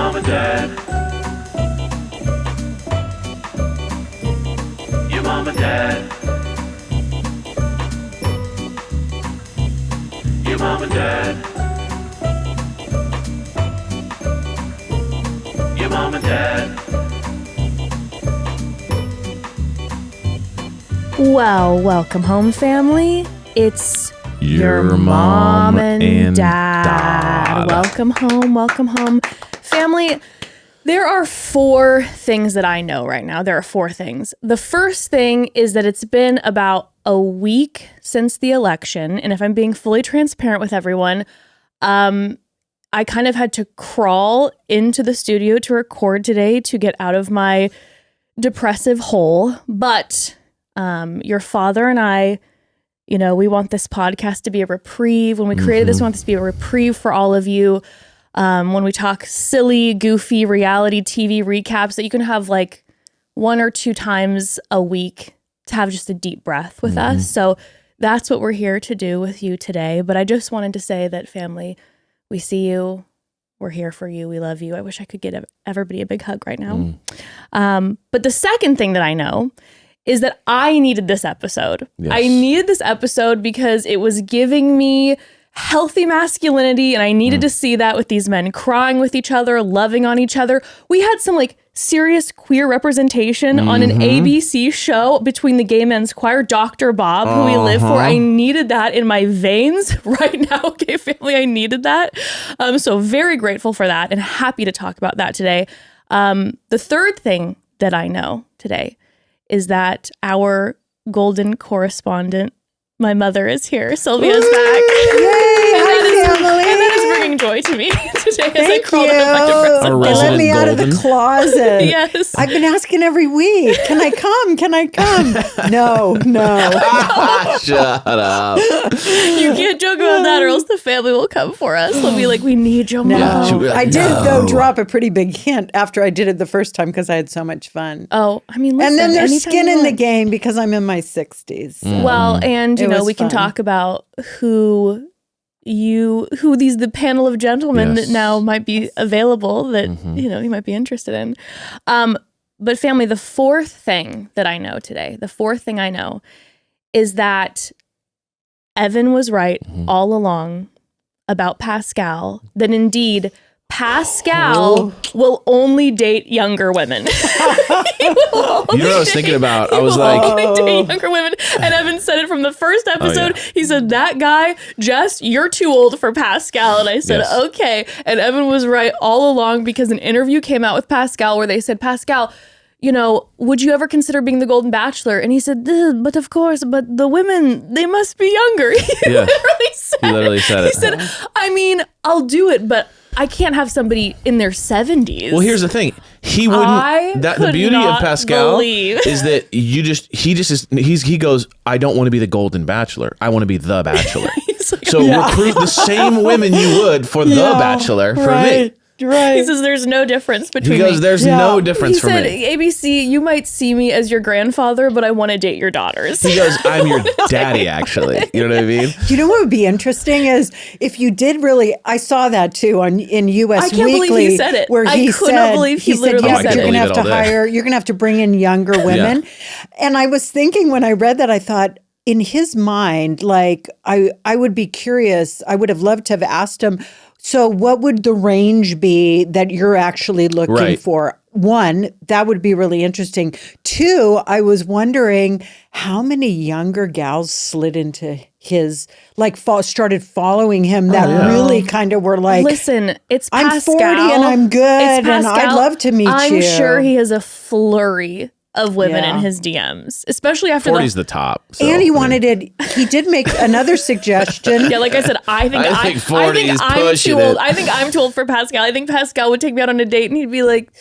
mom and dad. Your mom and dad. Your mom and dad. Your mom and dad. Well, welcome home, family. It's your mom and dad. Welcome home, family. There are 4 things that I know right now. There are 4 things. The first thing is that it's been about a week since the election. And if I'm being fully transparent with everyone, I kind of had to crawl into the studio to record today to get out of my depressive hole. But your father and I, you know, we want this podcast to be a reprieve. When we created this, we want this to be a reprieve for all of you. When we talk silly, goofy reality TV recaps that you can have like 1 or 2 times a week to have just a deep breath with us. So that's what we're here to do with you today. But I just wanted to say that, family, we see you. We're here for you. We love you. I wish I could give everybody a big hug right now. But the second thing that I know is that I needed this episode. Yes. I needed this episode because it was giving me healthy masculinity, and I needed to see that with these men crying with each other, loving on each other. We had some like serious queer representation on an ABC show between the Gay Men's Choir, Dr. Bob, who we live for. I needed that in my veins right now, okay, family, I needed that. So very grateful for that and happy to talk about that today. The third thing that I know today is that our golden correspondent, my mother, is here. Sylvia's back. Yay! Hi, family. And that is bringing joy to me today. Thank as I crawled out of my depressive They let me out of the closet. Yes. I've been asking every week, can I come? Can I come? No. Shut up. You can't joke about that or else the family will come for us. They'll be like, we need your mom. No. I did, though, drop a pretty big hint after I did it the first time because I had so much fun. Oh, I mean, listen. And then there's skin in the game because I'm in my 60s. So. Well, and, you know, we can fun. talk about who the panel of gentlemen that now might be available that, you know, you might be interested in. But family, the fourth thing I know is that Evan was right all along about Pascal, that indeed Pascal will only date younger women. You know what I was thinking about? I was like, only date younger women. And Evan said it from the first episode. He said, that guy, Jess, you're too old for Pascal. And I said, okay. And Evan was right all along because an interview came out with Pascal where they said, Pascal, you know, would you ever consider being the Golden Bachelor? And he said, but of course, but the women, they must be younger. He literally said it. He said, I mean, I'll do it, but I can't have somebody in their 70s. Well, here's the thing. He wouldn't. The beauty of Pascal is that he goes, I don't want to be the Golden Bachelor. I want to be the Bachelor. Like, so recruit the same women you would for the Bachelor for me. Right. He says there's no difference between He goes, there's no difference for me. He said, ABC, you might see me as your grandfather, but I want to date your daughters. He goes, I'm your daddy, actually. You know what I mean? You know what would be interesting is if you did really, I saw that too in US Weekly. I can't believe he said it. Where I couldn't believe he literally said it. You're going to have to bring in younger women. Yeah. And I was thinking when I read that, I thought, in his mind, like, I would be curious. I would have loved to have asked him, so what would the range be that you're actually looking for? 1, that would be really interesting. 2, I was wondering how many younger gals slid into his, like, started following him that really kind of were like, listen, it's Pascal. I'm 40 and I'm good and I'd love to meet you. I'm sure he has a flurry of women in his DMs, especially after 40's the top. So, and he did make another suggestion. Yeah, like I said, I think 40 is pushing it. I think I'm too old for Pascal. I think Pascal would take me out on a date and he'd be like,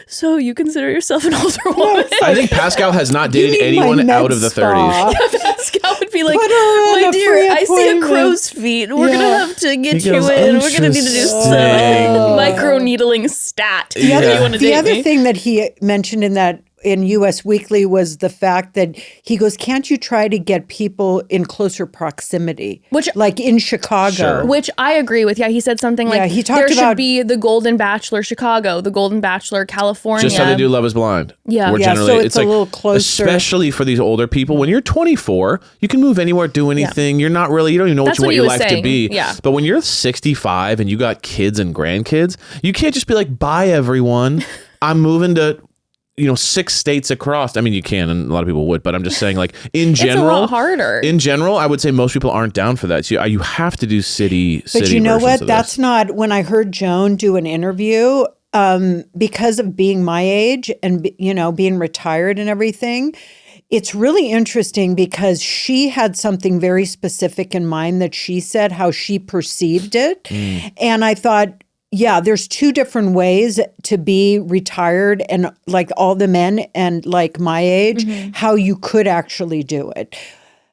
so you consider yourself an older woman? I think Pascal has not dated anyone out of the 30s. Yeah, Pascal would be like, my dear, I see a crow's feet. We're going to have to get you in. We're going to need to do some micro needling stat. The other thing that he mentioned in that in US Weekly was the fact that he goes, can't you try to get people in closer proximity? Which, like in Chicago. Sure. Which I agree with. Yeah, he said something like, he talked there should about- be the Golden Bachelor Chicago, the Golden Bachelor California. Just how they do Love is Blind. Yeah. Where Yeah, generally, so it's a little closer. Especially for these older people. When you're 24, you can move anywhere, do anything. You're not really, you don't even know That's what what you he want your was life to be. saying. Yeah. But when you're 65 and you got kids and grandkids, you can't just be like, bye everyone. I'm moving to 6 states across. I mean, you can, and a lot of people would, but I'm just saying, like, in general, it's a lot harder. In general, I would say most people aren't down for that. So you have to do city. But you know versions what? of That's this. not, when I heard Joan do an interview, because of being my age and, being retired and everything, it's really interesting because she had something very specific in mind that she said, how she perceived it. And I thought, yeah, there's 2 different ways to be retired and like all the men and like my age, how you could actually do it.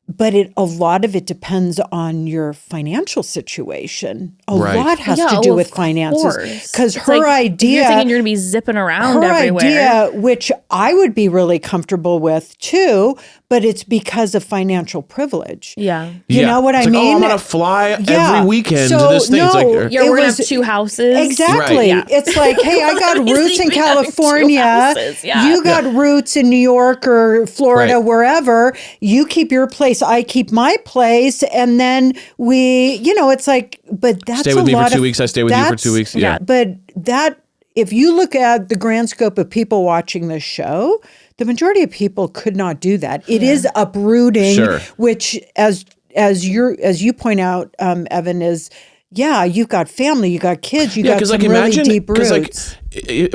But a lot of it depends on your financial situation. A Right. lot has to do with finances. Because her idea, you're thinking you're going to be zipping around everywhere. idea, which I would be really comfortable with too, but it's because of financial privilege. Yeah. You know what It's I like, mean? I'm going to fly Yeah. every weekend So, to this thing. It's no, like, Yeah, It we're going was- to have 2 houses. Exactly. Right. Yeah. It's like, hey, I got roots in We have 2 California. houses. Yeah. You got roots in New York or Florida, Right. wherever. You keep your place. I keep my place. And then we, it's like, but that's stay with a me lot for 2 of- weeks. I stay with you for that's- 2 weeks. Yeah. But that, if you look at the grand scope of people watching this show, the majority of people could not do that. It is uprooting, Sure. which as you point out, Evan, is you've got family, you got kids, you got some really deep roots.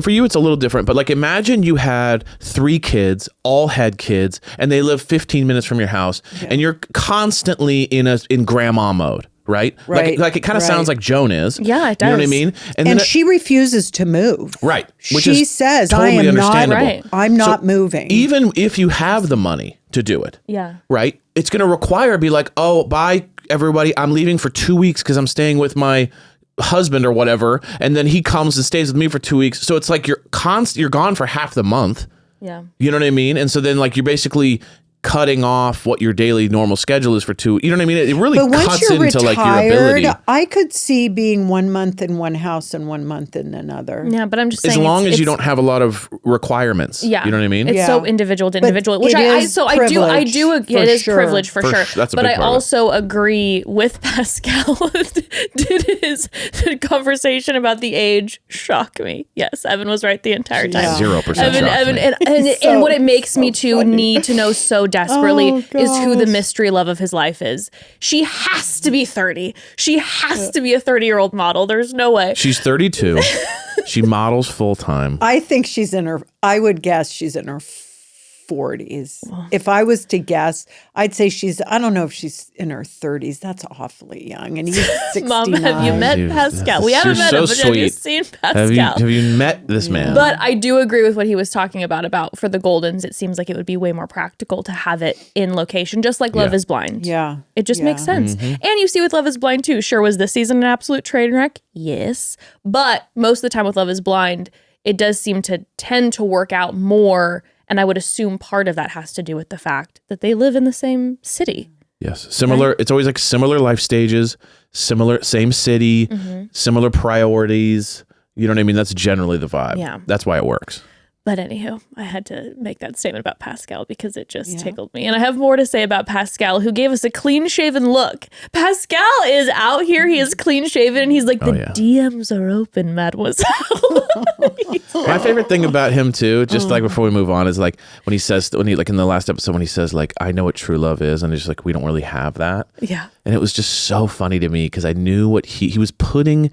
For you, it's a little different, but like imagine you had 3 kids, all had kids, and they live 15 minutes from your house, and you're constantly in grandma mode. Right? Right, Like it kind of right. sounds like Joan is. Yeah, it You know what I does. mean? And then she refuses to move. Right. Which She is says, totally I am not, understandable. Right. I'm not So moving. Even if you have the money to do it, Yeah. right? It's going to require be like, oh, bye everybody. I'm leaving for 2 weeks because I'm staying with my husband or whatever, and then he comes and stays with me for 2 weeks. So it's like you're gone for half the month. Yeah. You know what I mean? And so then like you're basically cutting off what your daily normal schedule is for 2. You know what I mean? It really but once cuts you're into retired, like your ability. I could see being 1 month in one house and 1 month in another. Yeah, but I'm just saying. As long as you it's- don't have a lot of requirements. Yeah. You know what I mean? It's Yeah. so individual to But individual, which it I is do privilege, it for is sure. privilege for For sure. sure. That's a but big I part of it. also agree with Pascal. Did his conversation about the age shock me? Yes, Evan was right the entire time. Yeah. 0% Evan, shocked me. and what it makes me to need to know so desperately Oh, is who the gosh. mystery love of his life is. She has to be 30. She has to be a 30-year-old model. There's no way. She's 32. She models full time. I think I would guess she's in her 40s. If I was to guess, I'd say I don't know if she's in her 30s. That's awfully young. And he's 69. Mom, have you met Dude, Pascal? We you're haven't met so him, but have you sweet. seen Have Pascal? you met this man? But I do agree with what he was talking about for the Goldens. It seems like it would be way more practical to have it in location, just like Love Yeah. is Blind. Yeah. It just makes sense. Mm-hmm. And you see with Love is Blind too. Sure, was this season an absolute train wreck? Yes. But most of the time with Love is Blind, it does seem to tend to work out more. And I would assume part of that has to do with the fact that they live in the same city. Yes. Similar. It's always like similar life stages, same city, similar priorities. You know what I mean? That's generally the vibe. Yeah. That's why it works. But anywho, I had to make that statement about Pascal because it just tickled me. And I have more to say about Pascal, who gave us a clean-shaven look. Pascal is out here. He is clean-shaven, and he's like, the DMs are open, mademoiselle. My favorite thing about him too, just like before we move on, is like when he like in the last episode when he says like, I know what true love is, and it's just like we don't really have that. Yeah. And it was just so funny to me because I knew what he was putting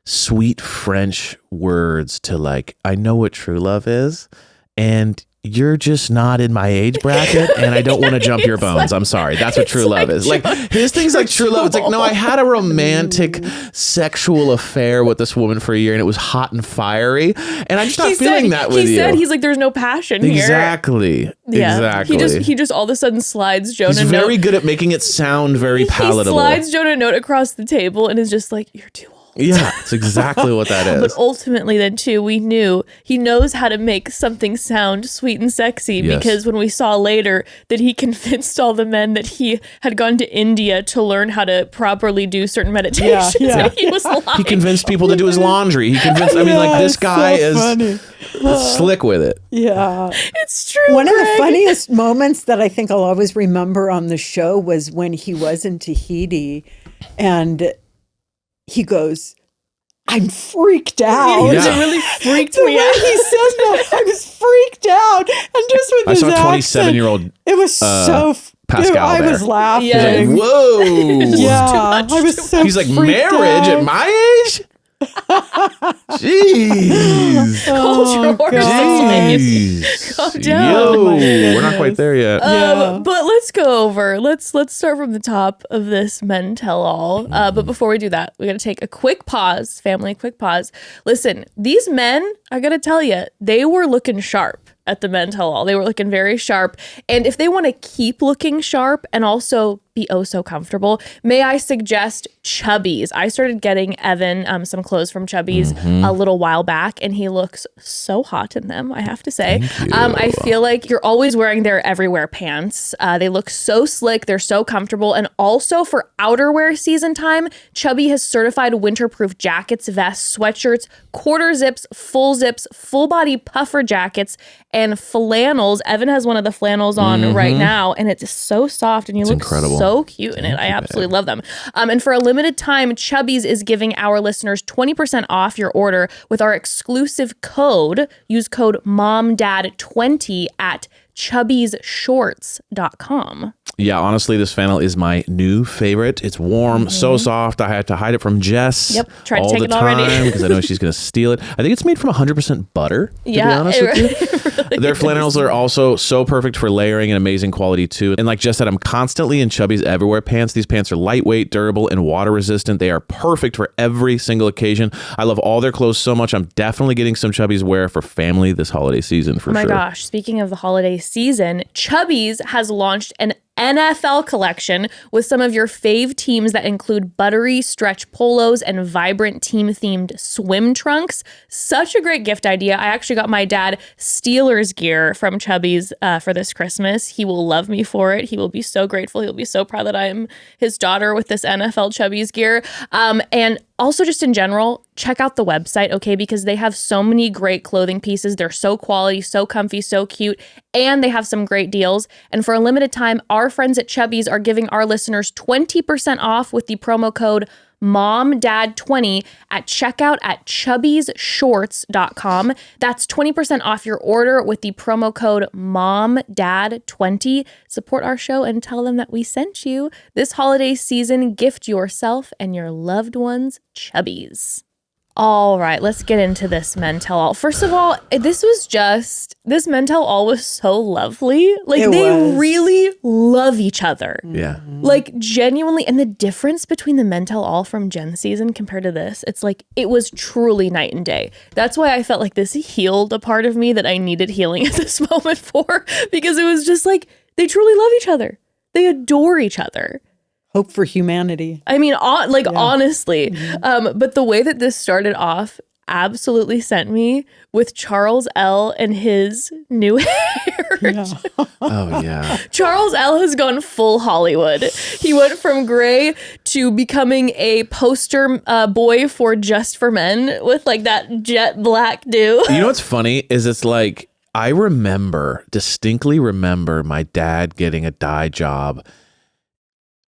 sweet French words to like, I know what true love is, and you're just not in my age bracket, and I don't want to jump your bones. I'm sorry. That's what true love is. Like his thing's like true love. It's like, no, I had a romantic sexual affair with this woman for a year, and it was hot and fiery, and I'm just not feeling that with you. He said he's like, there's no passion here. Exactly. Yeah. Exactly. He just all of a sudden slides Joan He's a very note. good at making it sound very He palatable. slides Joan a note across the table and is just like, you're too old. Yeah, it's exactly what that is. But ultimately then too, we knew he knows how to make something sound sweet and sexy because when we saw later that he convinced all the men that he had gone to India to learn how to properly do certain meditations. He was lying. He convinced people to do his laundry. He convinced, this guy is slick with it. Yeah. It's true. One of the funniest moments that I think I'll always remember on the show was when he was in Tahiti and he goes, I'm freaked out. It really freaked me out. He said that, I was freaked out. And just with his I saw a accent, 27-year-old it was so Pascal I was there. laughing. Yeah. He's like, whoa. Yeah, I was so He's like, freaked marriage out. at my age? Jeez. Cultural Jeez. Calm down. Yo, my we're not quite there yet. But let's go over. Let's start from the top of this men tell all. But before we do that, we got to take a quick pause, family. Quick pause. Listen, these men, I got to tell you, they were looking sharp at the men tell all. They were looking very sharp. And if they want to keep looking sharp and also be oh so comfortable, may I suggest Chubbies. I started getting Evan some clothes from Chubbies a little while back, and he looks so hot in them, I have to say. I feel like you're always wearing their everywhere pants. They look so slick. They're so comfortable. And also for outerwear season time, Chubby has certified winterproof jackets, vests, sweatshirts, quarter zips, full body puffer jackets, and flannels. Evan has one of the flannels on right now, and it's so soft, and you look incredible. so cute in it. I absolutely love them. And for a limited time, Chubbies is giving our listeners 20% off your order with our exclusive code. Use code MOMDAD20 at chubbiesshorts.com. Yeah, honestly, this flannel is my new favorite. It's warm, so soft. I had to hide it from Jess Tried to all take the it already. time because I know she's going to steal it. I think it's made from 100% butter, to be honest with you. Really Their flannels are also so perfect for layering and amazing quality too. And like Jess said, I'm constantly in Chubbies Everywhere pants. These pants are lightweight, durable, and water resistant. They are perfect for every single occasion. I love all their clothes so much. I'm definitely getting some Chubbies wear for family this holiday season for sure. Oh my gosh, speaking of the holiday season, Chubbies has launched an NFL collection with some of your fave teams that include buttery stretch polos and vibrant team-themed swim trunks. Such a great gift idea. I actually got my dad Steelers gear from Chubbies for this Christmas. He will love me for it. He will be so grateful. He'll be so proud that I am his daughter with this NFL Chubbies gear. And also just in general, check out the website, okay? Because they have so many great clothing pieces. They're so quality, so comfy, so cute, and they have some great deals. And for a limited time, our friends at Chubbies are giving our listeners 20% off with the promo code MOMDAD20 at checkout at chubbiesshorts.com. That's 20% off your order with the promo code MOMDAD20. Support our show and tell them that we sent you. This holiday season, gift yourself and your loved ones Chubbies. All right, let's get into this men tell all. First of all, this men tell all was so lovely. Like they really love each other. Yeah. Like genuinely, and the difference between the men tell all from Jen's season compared to this, it's like it was truly night and day. That's why I felt like this healed a part of me that I needed healing at this moment for, because it was just like they truly love each other. They adore each other. Hope for humanity. I mean, honestly. But the way that this started off absolutely sent me with Charles L. and his new hair. Yeah. Oh, yeah. Charles L. has gone full Hollywood. He went from gray to becoming a poster boy for Just for Men with like that jet black do. You know what's funny is it's like, I distinctly remember my dad getting a dye job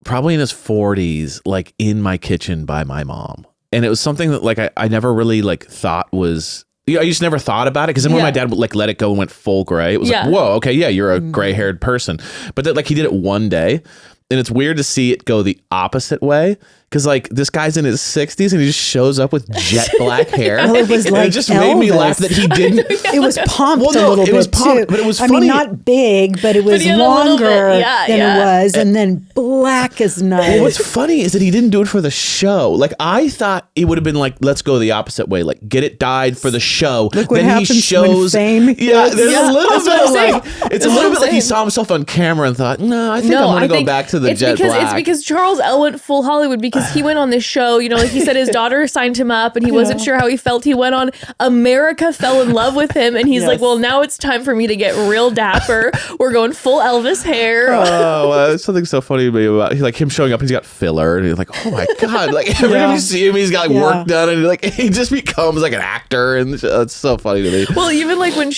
probably in his 40s, like in my kitchen by my mom. And it was something that like I never really like thought was, I just never thought about it. Cause then when my dad would like let it go and went full gray, it was like, whoa, okay, yeah, you're a gray haired person. But that like he did it one day. And it's weird to see it go the opposite way. Cause like this guy's in his 60s and he just shows up with jet black hair. Well, it was like it just made me laugh that he didn't. It was pumped Well, no, a little it was bit pumped, too. but it was I funny. mean, not big, but it was he had a little bit, longer than yeah. it was, and then black as night. Well, what's funny is that he didn't do it for the show. Like I thought it would have been like, let's go the opposite way. Like get it dyed for the show. Look what then happens he shows when fame Yeah, hits. there's a little bit of like it's a little bit like he saying. saw himself on camera and thought, no, I think I'm gonna go back to the jet black. It's because Charles L. went full Hollywood because because he went on this show, like he said his daughter signed him up and he wasn't sure how he felt. He went on, America fell in love with him, and he's like, well, now it's time for me to get real dapper. We're going full Elvis hair. Oh, well, there's something so funny to me about like him showing up and he's got filler and he's like, oh my God, like every time you see him, he's got like work done and like he just becomes like an actor, and it's so funny to me. Well, even like when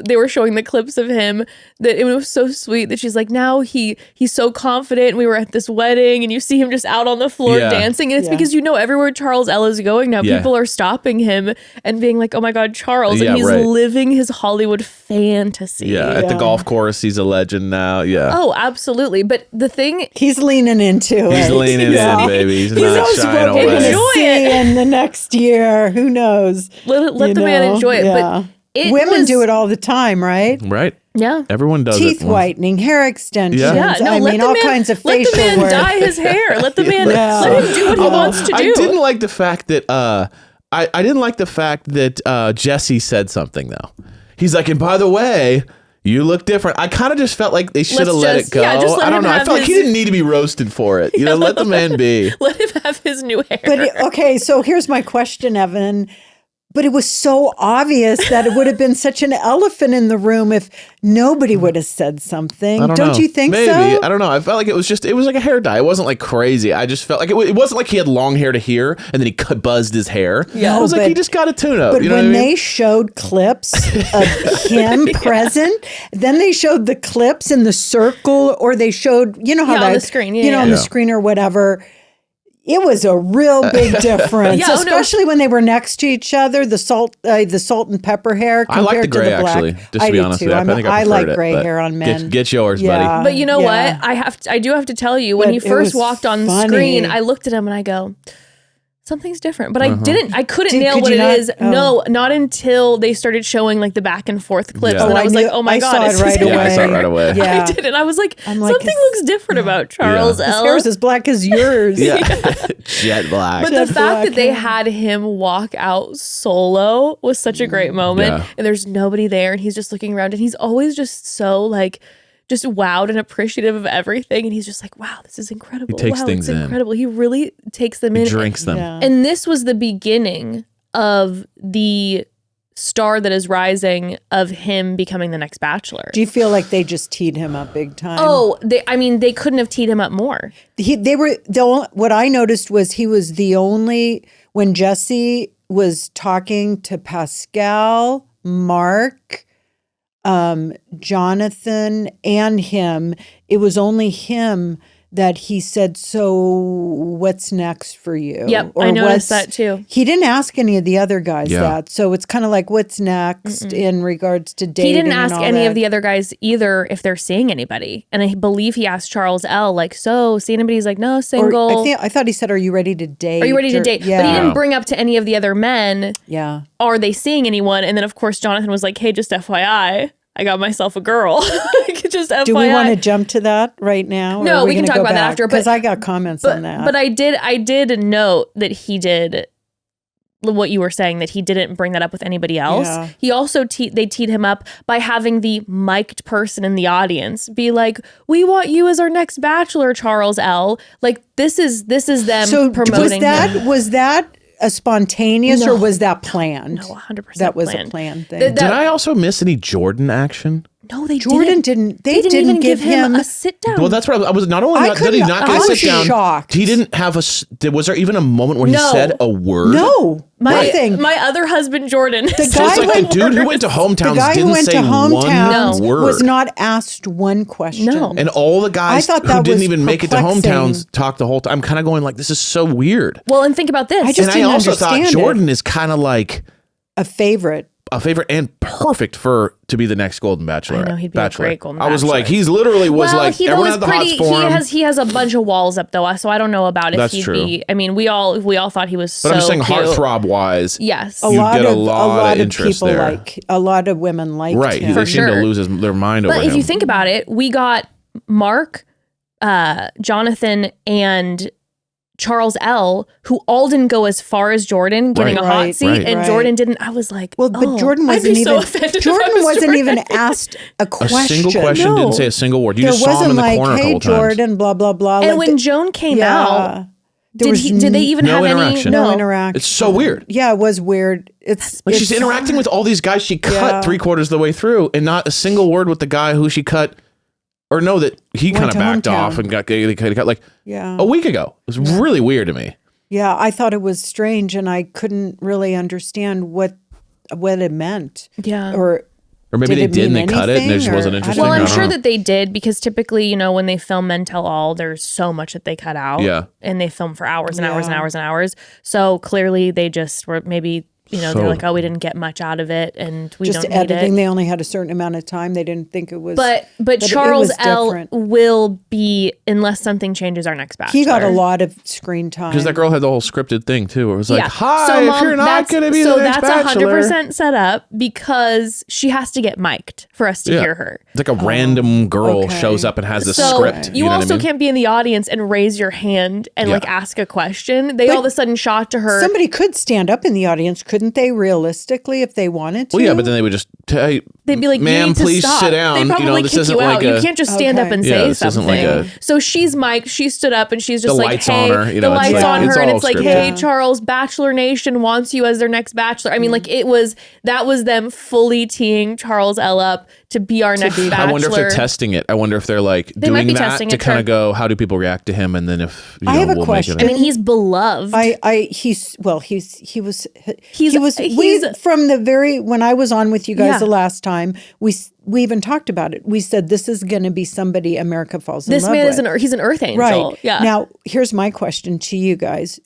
they were showing the clips of him, that it was so sweet that she's like, now he's so confident, and we were at this wedding and you see him just out on the floor dancing, and it's because everywhere Charles L is going now, people are stopping him and being like, oh my God, Charles, and he's living his Hollywood fantasy. At the golf course, he's a legend now. Oh, absolutely. But the thing, he's leaning into it. He's leaning in, baby. He's not shying away. Enjoy it in the next year. Who knows? Let the man enjoy it. But women do it all the time, right? Right. Yeah. Everyone does Teeth whitening, hair extensions. All kinds of facial work. Let the man dye his hair. Let the man let him do what he wants to do. I didn't like the fact that I didn't like the fact that Jesse said something though. He's like, and by the way, you look different. I kind of just felt like they should have let it go. I don't know. I felt like he didn't need to be roasted for it. Let the man be. Let him have his new hair. But so here's my question, Evan. But it was so obvious that it would have been such an elephant in the room if nobody would have said something. Don't you think so? Maybe. I don't know. I felt like it was like a hair dye. It wasn't like crazy. I just felt like it wasn't like he had long hair to here and then he buzzed his hair. Yeah. It was like he just got a tune-up. But when they showed clips of him present, then they showed the clips in the circle, or they showed, on the screen. On the screen or whatever. It was a real big difference, especially when they were next to each other. The salt and pepper hair compared I like the gray, to the black. actually. Just to be honest with you, I think I like preferred gray hair on men. Get yours, buddy. But you know what? I do have to tell you, when he first walked on screen, I looked at him and I go, something's different. But I couldn't nail what it is. No, not until they started showing like the back and forth clips. And I was like, oh my God. I saw it right away. I did. And I was like, something looks different about Charles L. His hair is as black as yours. Jet black. But the fact that they had him walk out solo was such a great moment. And there's nobody there. And he's just looking around. And he's always just so like, just wowed and appreciative of everything, and he's just like, wow, this is incredible. He takes things incredible. He really takes them in. He drinks them. And this was the beginning of the star that is rising of him becoming the next Bachelor. Do you feel like they just teed him up big time? Oh, they couldn't have teed him up more. What I noticed was he was the only, when Jesse was talking to Pascal, Mark, Jonathan and him, it was only him that he said, so what's next for you? Yep, I noticed that too. He didn't ask any of the other guys that. So it's kind of like, what's next in regards to dating? He didn't ask any of the other guys either if they're seeing anybody. And I believe he asked Charles L, like, so see anybody? He's like, no, single. I thought he said, are you ready to date? Are you ready to date? Yeah. But he didn't bring up to any of the other men, are they seeing anyone? And then of course Jonathan was like, hey, just FYI, I got myself a girl. Just FYI. Do we want to jump to that right now? No, we can talk about that after. Because I got comments on that. But I did note that he did what you were saying, that he didn't bring that up with anybody else. Yeah. He also they teed him up by having the mic'd person in the audience be like, we want you as our next Bachelor, Charles L. Like this is them promoting him. Was that a spontaneous or was that planned? No, 100% that was planned. A planned thing. Did I also miss any Jordan action? No, they didn't. They didn't even give him a sit down. Well, that's what I was. Not only did he not get a sit down, shocked. He didn't have a. Was there even a moment where he said a word? No, nothing. My other husband, Jordan. The guy the dude who went to hometowns didn't say one word. Was not asked one question. No, and all the guys who didn't even make it to hometowns talked the whole time. I'm kind of going like, this is so weird. Well, and think about this. I also thought Jordan is kind of like a favorite and perfect to be the next Golden Bachelor. I know he'd be a great Golden Bachelor. I was like, he's literally everyone had the hots for him. He has a bunch of walls up though, so I don't know about if he'd be. I mean, we all thought he was. But I'm just saying, heartthrob wise, yes, you get a lot of interest people there. A lot of women liked him. Right, they seem to lose their mind over him. But if you think about it, we got Mark, Jonathan, and Charles L, who all didn't go as far as Jordan getting a hot seat, and Jordan didn't. I was like, well, but Jordan wasn't even asked a question. A single question, didn't say a single word. You just saw him in the corner a couple times. Jordan, blah blah blah. And when Joan came out, Did they even no have interaction. No interaction. It's so weird. Yeah, it was weird. It's like she's interacting with all these guys she cut 3/4 of the way through, and not a single word with the guy who she cut, or no, that he kind of backed off and got cut like a week ago. It was really weird to me. Yeah, I thought it was strange, and I couldn't really understand what it meant. Yeah, or maybe they did and they cut it and it just wasn't interesting. Well, I'm sure that they did, because typically, you know, when they film Men Tell All, there's so much that they cut out. Yeah. And they film for hours and hours and hours and hours. So clearly they just were maybe, you know, they're like, oh, we didn't get much out of it and we just don't need editing. it. They only had a certain amount of time. They didn't think it was. But Charles L. will be, unless something changes, our next Bachelor. He got a lot of screen time. Because that girl had the whole scripted thing too. Where it was like, hi, so, Mom, if you're not going to be the next Bachelor. So that's 100% set up because she has to get mic'd for us to hear her. It's like a random girl shows up and has the script. You also can't be in the audience and raise your hand and like ask a question. They all of a sudden shot to her. Somebody could stand up in the audience, couldn't they, realistically, if they wanted to? Well, yeah, but then they would just they'd be like, ma'am, you need to please stop. sit down. They probably this kick isn't you out. like You can't just stand up and say something. So she's mic'd. She stood up and she's just the like, lights hey, on her, the lights on her. And it's like, scripted. hey, Charles, Bachelor Nation wants you as their next Bachelor. I mean, like that was them fully teeing Charles L. up to be our next Bachelor. I wonder if they're testing it. I wonder if they're like doing that to kind of go, how do people react to him? And then if I have a question. I mean, he's beloved. He's from the very, when I was on with you guys the last time, we even talked about it. We said, this is going to be somebody America falls in love with. This man he's an earth angel. Right. Yeah. Now, here's my question to you guys.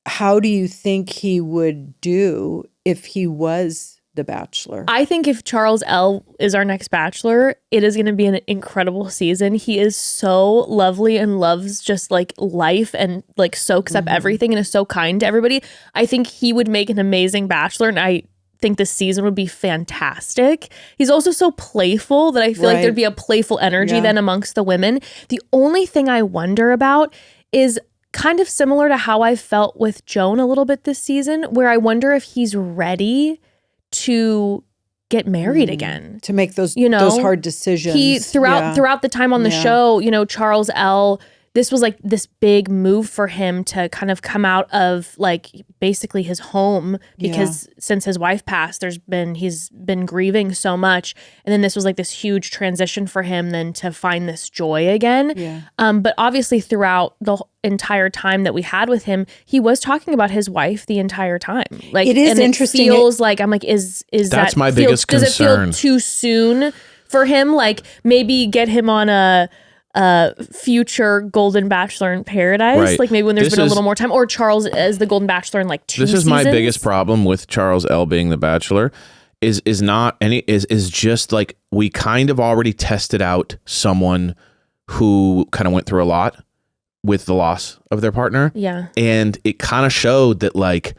How do you think he would do if he was the Bachelor? I think if Charles L. is our next Bachelor, it is going to be an incredible season. He is so lovely and loves just like life and like soaks up everything and is so kind to everybody. I think he would make an amazing Bachelor, and I think this season would be fantastic. He's also so playful that I feel like there'd be a playful energy then amongst the women. The only thing I wonder about is kind of similar to how I felt with Joan a little bit this season, where I wonder if he's ready to get married again, to make those those hard decisions. He throughout the time on the show, you know, Charles L., this was like this big move for him to kind of come out of like basically his home, because since his wife passed, he's been grieving so much. And then this was like this huge transition for him then to find this joy again. Yeah. But obviously throughout the entire time that we had with him, he was talking about his wife the entire time. Like, it is and interesting. It feels like, I'm like, is that's my biggest concern. Does it feel too soon for him? Like maybe get him on a future Golden Bachelor in Paradise, right. Like maybe when there's been a little more time, or Charles as the Golden Bachelor in like 2 seasons. This is my biggest problem with Charles L. being the Bachelor is just like, we kind of already tested out someone who kind of went through a lot with the loss of their partner. Yeah. And it kind of showed that like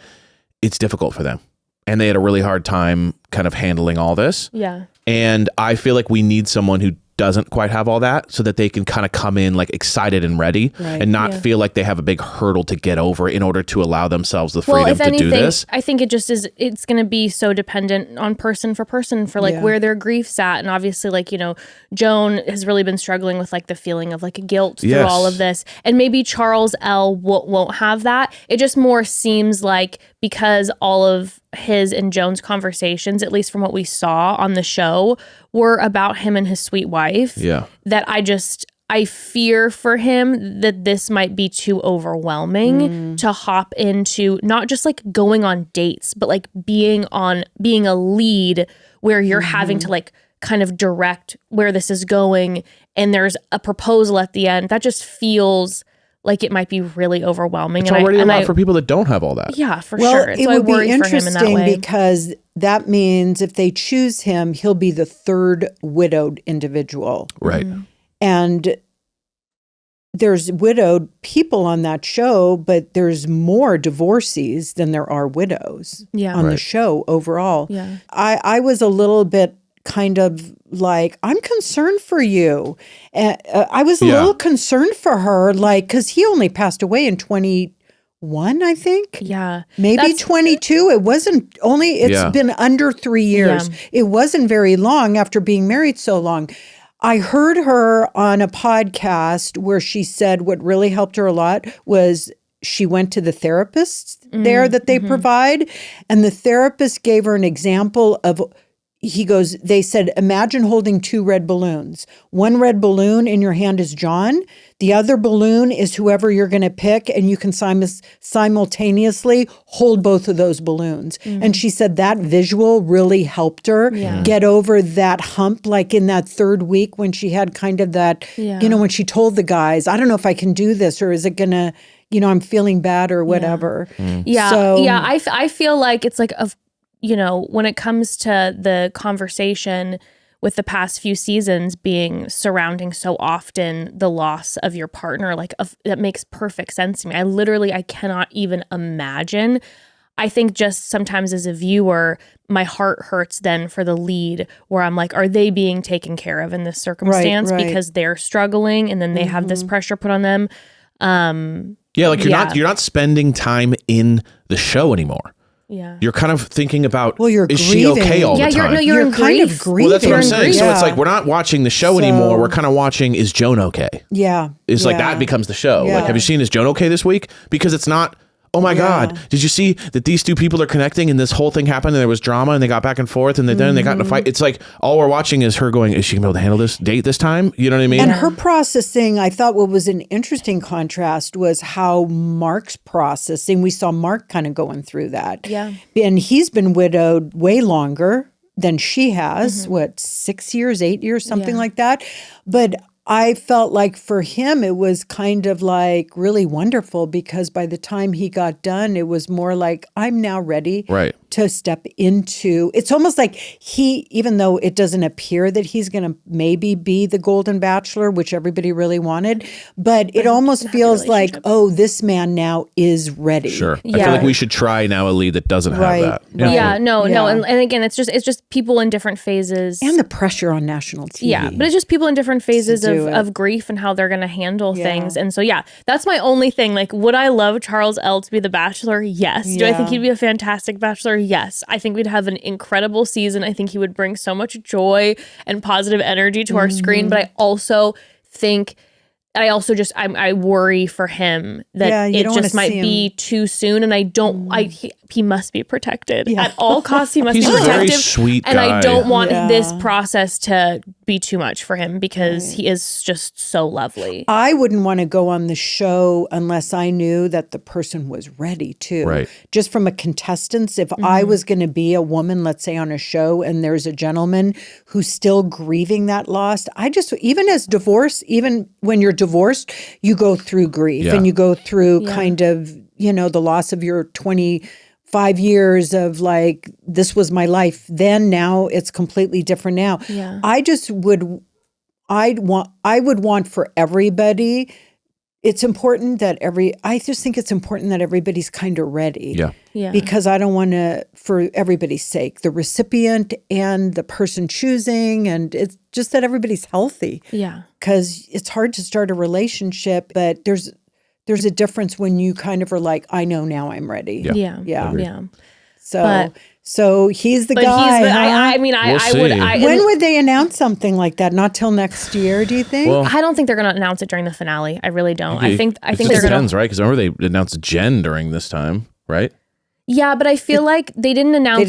it's difficult for them, and they had a really hard time kind of handling all this. Yeah. And I feel like we need someone who doesn't quite have all that, so that they can kind of come in like excited and ready, and not feel like they have a big hurdle to get over in order to allow themselves the freedom to do this. I think it just is, it's going to be so dependent on person for person for like where their grief's at. And obviously, like, you know, Joan has really been struggling with like the feeling of like guilt through all of this. And maybe Charles L. won't have that. It just more seems like, because all of his and Joan's conversations, at least from what we saw on the show, were about him and his sweet wife. Yeah. That I fear for him that this might be too overwhelming to hop into, not just like going on dates, but like being a lead where you're having to like kind of direct where this is going, and there's a proposal at the end. That just feels like it might be really overwhelming. It's already a lot for people that don't have all that. Yeah, for sure. It would be interesting because that means if they choose him, he'll be the third widowed individual. Right. And there's widowed people on that show, but there's more divorcees than there are widows on the show overall. Yeah. I was a little bit kind of like, I'm concerned for you. I was a little concerned for her, like, because he only passed away in 21, I think. Yeah. Maybe 22. It wasn't only, it's been under 3 years. Yeah. It wasn't very long after being married so long. I heard her on a podcast where she said what really helped her a lot was she went to the therapist there that they provide. And the therapist gave her an example of, they said, imagine holding 2 red balloons. One red balloon in your hand is John. The other balloon is whoever you're going to pick, and you can simultaneously hold both of those balloons. And she said that visual really helped her get over that hump, like in that 3rd week when she had kind of that, when she told the guys, I don't know if I can do this, or is it going to, I'm feeling bad or whatever. I feel like it's like when it comes to the conversation with the past few seasons being surrounding so often the loss of your partner, that makes perfect sense to me. I cannot even imagine. I think just sometimes as a viewer, my heart hurts then for the lead, where I'm like, are they being taken care of in this circumstance because they're struggling and then they have this pressure put on them? You're not spending time in the show anymore. Yeah. You're kind of thinking about, you're is she grieving. okay all the time? You're in kind grief. of grieving. Well, that's what I'm saying. So Yeah. it's like, we're not watching the show anymore. We're kind of watching, is Joan okay? Yeah. It's like that becomes the show. Yeah. Like, have you seen, is Joan okay this week? Because it's not, oh my God, did you see that these 2 people are connecting and this whole thing happened and there was drama and they got back and forth and then they got in a fight? It's like, all we're watching is her going, is she going to be able to handle this date this time? You know what I mean? And her processing, I thought what was an interesting contrast was how Mark's processing. We saw Mark kind of going through that. Yeah. And he's been widowed way longer than she has. 6 years, 8 years, something like that. But I felt like for him, it was kind of like really wonderful, because by the time he got done, it was more like, I'm now ready to step into. It's almost like even though it doesn't appear that he's going to maybe be the Golden Bachelor, which everybody really wanted, but it almost feels like, oh, this man now is ready. Sure. I feel like we should try now a lead that doesn't have that. No. And again, it's just people in different phases. And the pressure on national TV. Yeah, but it's just people in different phases of grief and how they're going to handle things. And so, that's my only thing. Like, would I love Charles L. to be the Bachelor? Yes. Do I think he'd be a fantastic Bachelor? Yes. I think we'd have an incredible season. I think he would bring so much joy and positive energy to our screen. But I also think, I worry for him that it just might be too soon. And I don't, he must be protected at all costs. He must be protected. He's a very sweet guy. And I don't want this process to be too much for him, because he is just so lovely. I wouldn't want to go on the show unless I knew that the person was ready too. Right. Just from a contestant, if I was going to be a woman, let's say on a show, and there's a gentleman who's still grieving that loss, even as divorce, even when you're divorced, you go through grief and you go through kind of, the loss of your 25 years of like, this was my life then, now it's completely different now. Yeah. I would want for everybody, it's important that I just think it's important that everybody's kind of ready. Yeah. Because I don't want to, for everybody's sake, the recipient and the person choosing, and it's just that everybody's healthy. Yeah. Because it's hard to start a relationship, but there's a difference when you kind of are like, I know now I'm ready. Yeah. So he's the guy. When would they announce something like that? Not till next year, do you think? Well, I don't think they're going to announce it during the finale. I really don't. Okay. I think it they're going depends, right? Because remember they announced Jen during this time, right? Yeah, but I feel like they didn't announce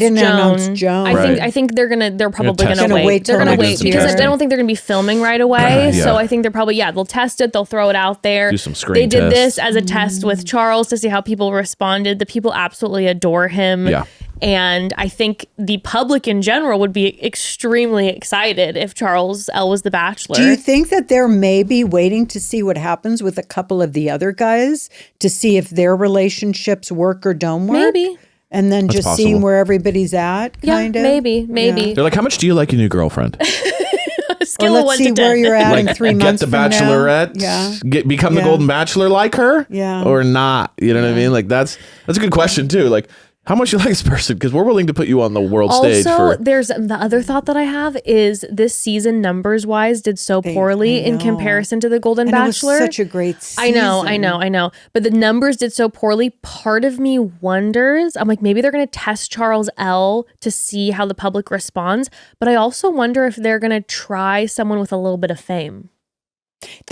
Joan. I think they're probably gonna wait. They're gonna wait because I don't think they're gonna be filming right away. So I think they're probably they'll test it, they'll throw it out there. Do some screen They did tests. this as a test with Charles to see how people responded. The people absolutely adore him. Yeah. And I think the public in general would be extremely excited if Charles L. was the Bachelor. Do you think that they're maybe waiting to see what happens with a couple of the other guys to see if their relationships work or don't work? Maybe. And then just possible. seeing where everybody's at, kind of? Maybe. Yeah. They're like, how much do you like your new girlfriend? Scale Or of 1 let's to see 10. where you're at in 3 months Get the from now. Bachelorette, become the Golden Bachelor like her, or not? You know what I mean? Like that's a good question too. Like, how much you like this person? Because we're willing to put you on the world stage. Also, there's the other thought that I have is this season numbers-wise did so poorly in comparison to the Golden Bachelor. It was such a great season. I know. But the numbers did so poorly. Part of me wonders, I'm like, maybe they're going to test Charles L. to see how the public responds. But I also wonder if they're going to try someone with a little bit of fame.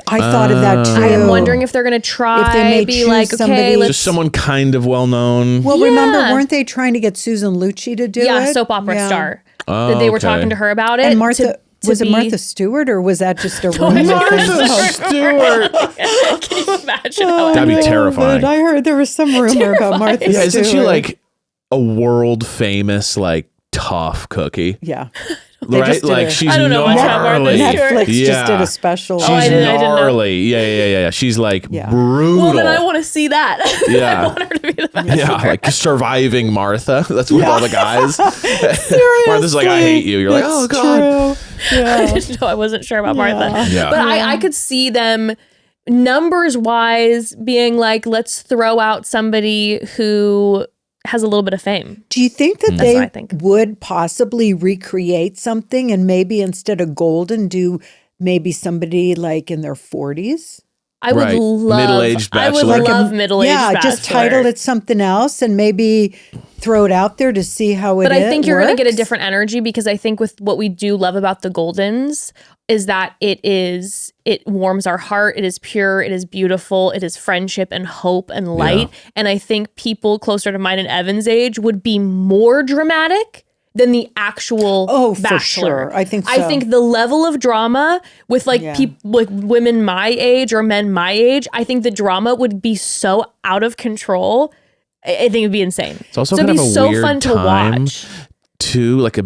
I thought of that too. I am wondering if they're going to try If they may be choose like, somebody- okay, let's Just someone kind of well known. Well, Yeah. remember, weren't they trying to get Susan Lucci to do it? soap opera Yeah. star. Oh, That they were okay. talking to her about it. And Martha, to was it be- Martha Stewart or was that just a rumor? Martha Stewart. Can you imagine? How That'd be No, terrifying. but I heard there was some rumor about Martha Yeah, Stewart. isn't she like a world famous like tough cookie? Yeah. Right? just did Like a- she's I don't know much about Martha gnarly. Stewart. Netflix Yeah. just did a special. She's I didn't know. gnarly. Yeah. She's like Yeah. brutal. Well, then I want to see that. Yeah. I want her to be the best. Yeah, like surviving Martha. That's with all the guys. Martha's like, I hate you. You're like, oh It's God. true. I Yeah. didn't know. I wasn't sure about Martha. Yeah. But I could see them numbers wise being like, let's throw out somebody who has a little bit of fame. Do you think that That's what I they think. would possibly recreate something and maybe instead of Golden do maybe somebody like in their 40s? I would Right. love Middle-aged I would Bachelor. love middle-aged Yeah, Bachelor. just title it something else and maybe throw it out there to see how it But I think you're going to get a works. different energy because I think with what we do love about the Goldens is that it warms our heart. It is pure. It is beautiful. It is friendship and hope and light. And I think people closer to mine and Evan's age would be more dramatic than the actual for Bachelor. sure. I think I so. think the level of drama with like Yeah. people like women my age or men my age, I think the drama would be so out of control. I think it'd be insane. It's also it'd kind be of a so weird fun to time watch. to like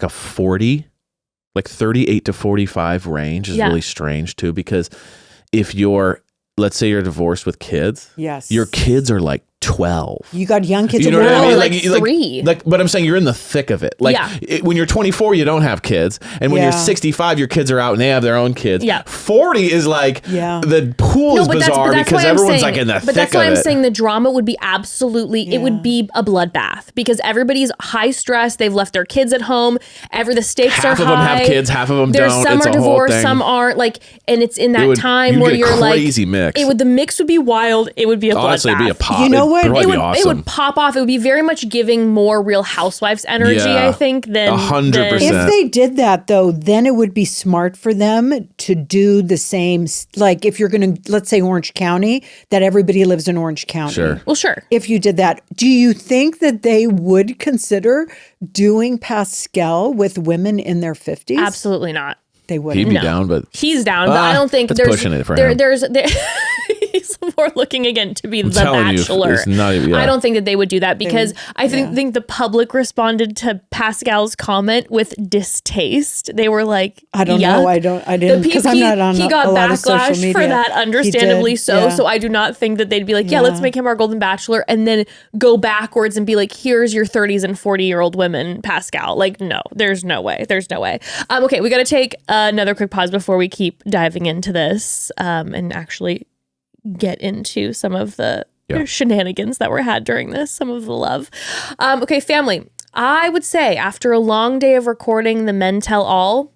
a 40, like 38 to 45 range is Yeah. really strange too, because if you're, let's say you're divorced with kids, Yes. your kids are like 12. You got young kids. You know what I Or mean? like three. But I'm saying you're in the thick of it. Like Yeah. when you're 24, you don't have kids, and when Yeah. you're 65, your kids are out and they have their own kids. Yeah. 40 is like the pool is bizarre because why I'm everyone's saying, like in the but thick that's of why I'm it. saying the drama would be absolutely, it would be a bloodbath because everybody's high stress. They've left their kids at home. The stakes Half are of them high. have kids, half of them There's don't. Some It's are a whole divorced, thing. some aren't. Like, and it's in that It would- time you'd where get a you're like, crazy mix. The mix would be wild. It would be a Honestly, it'd be a bloodbath. pop. You know what? It'd probably It be would, awesome. it would pop off. It would be very much giving more Real Housewives energy, Yeah. I think, than 100%. If they did that though, then it would be smart for them to do the same. Like if you're going to, let's say Orange County, that everybody lives in Orange County. Sure. Well, sure. If you did that, do you think that they would consider doing Pascal with women in their 50s? Absolutely not. They He'd wouldn't. be No. down, but He's down, but I don't think that's there's pushing it for there, him. there's he's more looking again to be the telling you, Bachelor. it's not even- yeah. I don't think that they would do that because I think the public responded to Pascal's comment with distaste. They were like, I don't yuck. know. I didn't because I'm not on he got a lot of social backlash media. for that, He understandably did, so. yeah. So I do not think that they'd be like, let's make him our Golden Bachelor and then go backwards and be like, here's your 30s and 40-year-old women, Pascal. Like, no, there's no way. There's no way. Okay, we got to take another quick pause before we keep diving into this and actually get into some of the shenanigans that were had during this, some of the love. Okay, family. I would say after a long day of recording The Men Tell All,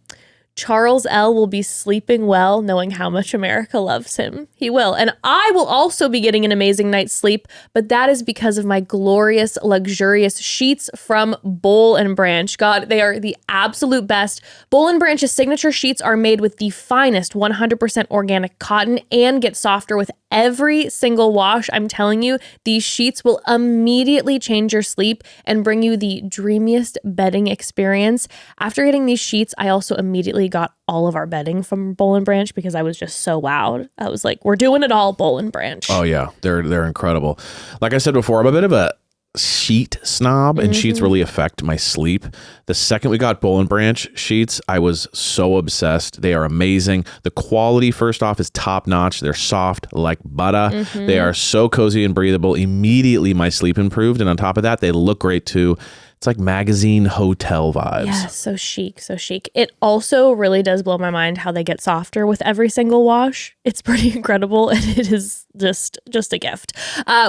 Charles L. will be sleeping well, knowing how much America loves him. He will. And I will also be getting an amazing night's sleep, but that is because of my glorious, luxurious sheets from Boll and Branch. God, they are the absolute best. Boll and Branch's signature sheets are made with the finest 100% organic cotton and get softer with every single wash. I'm telling you, these sheets will immediately change your sleep and bring you the dreamiest bedding experience. After getting these sheets, I also immediately got all of our bedding from Boll and Branch because I was just so wowed. I was like, we're doing it all, Boll and Branch. oh yeah, they're incredible. Like I said before, I'm a bit of a sheet snob, and sheets really affect my sleep. The second we got Boll and Branch sheets, I was so obsessed. They are amazing. The quality, first off, is top notch. They're soft like butter. They are so cozy and breathable. Immediately my sleep improved, and on top of that, they look great too. It's like magazine hotel vibes. Yeah, so chic, so chic. It also really does blow my mind how they get softer with every single wash. It's pretty incredible, and it is just a gift.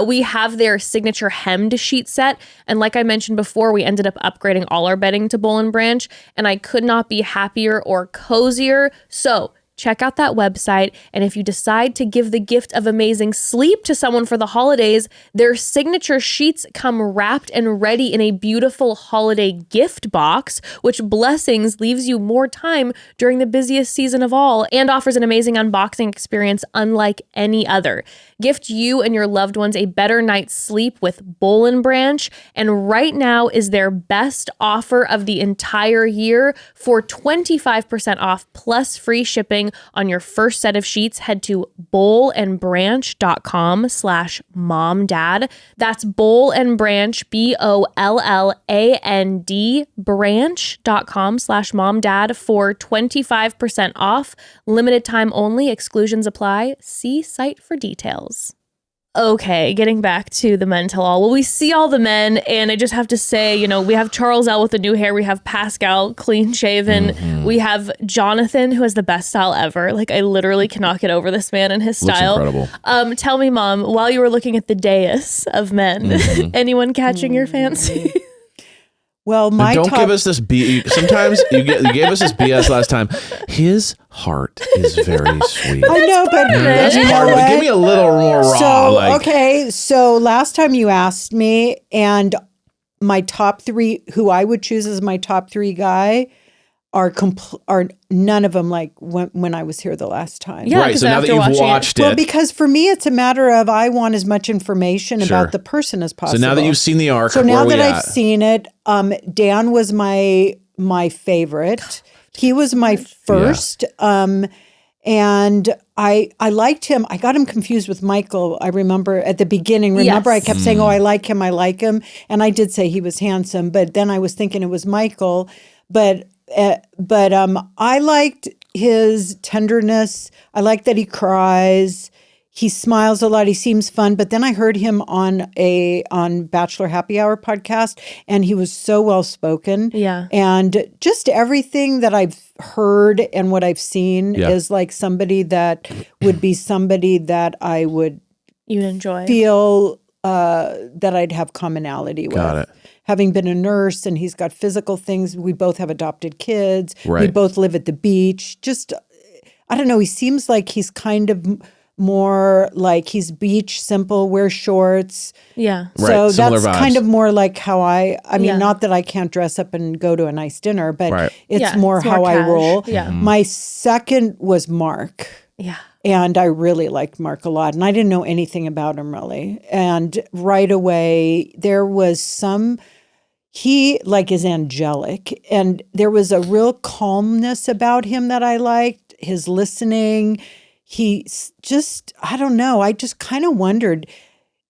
We have their signature hemmed sheet set, and like I mentioned before, we ended up upgrading all our bedding to Boll and Branch, and I could not be happier or cozier. So check out that website. And if you decide to give the gift of amazing sleep to someone for the holidays, their signature sheets come wrapped and ready in a beautiful holiday gift box, which blessings leaves you more time during the busiest season of all and offers an amazing unboxing experience unlike any other. Gift you and your loved ones a better night's sleep with Boll & Branch. And right now is their best offer of the entire year. For 25% off plus free shipping on your first set of sheets, head to bollandbranch.com/momdad. That's Boll & Branch, BOLLAND branch.com/momdad for 25% off. Limited time only. Exclusions apply. See site for details. Okay, getting back to the men tell all. Well, we see all the men, and I just have to say, you know, we have Charles L with the new hair. We have Pascal, clean shaven. Mm-hmm. We have Jonathan, who has the best style ever. Like, I literally cannot get over this man and his style. Looks incredible. Tell me, Mom, while you were looking at the dais of men, anyone catching your fancy? Well, don't give us this sometimes you gave us this BS last time. His heart is very sweet. I know, but you know what? Give me a little more raw. Okay, so last time you asked me, and my top three, who I would choose as my top three guy, are none of them like when I was here the last time. Yeah, right. So now that you've watched it, well, because for me it's a matter of I want as much information about the person as possible. So now that you've seen the arc, so now that I've seen it, Dan was my favorite. He was my first, and I liked him. I got him confused with Michael. I remember at the beginning. I kept saying, "Oh, I like him," and I did say he was handsome. But then I was thinking it was Michael. But I liked his tenderness. I like that he cries. He smiles a lot. He seems fun. But then I heard him on Bachelor Happy Hour podcast, and he was so well spoken. Yeah. And just everything that I've heard and what I've seen is like somebody that would be somebody that I would enjoy, feel that I'd have commonality with. Got it. Having been a nurse, and he's got physical things. We both have adopted kids. Right. We both live at the beach. Just, I don't know. He seems like he's kind of more like he's beach, simple, wears shorts. Yeah. So right. that's vibes. kind of more like how I mean, not that I can't dress up and go to a nice dinner, but it's more how I roll. Yeah. My second was Mark. Yeah. And I really liked Mark a lot. And I didn't know anything about him really. And right away, there was he like is angelic. And there was a real calmness about him that I liked. His listening. He just, I don't know. I just kind of wondered.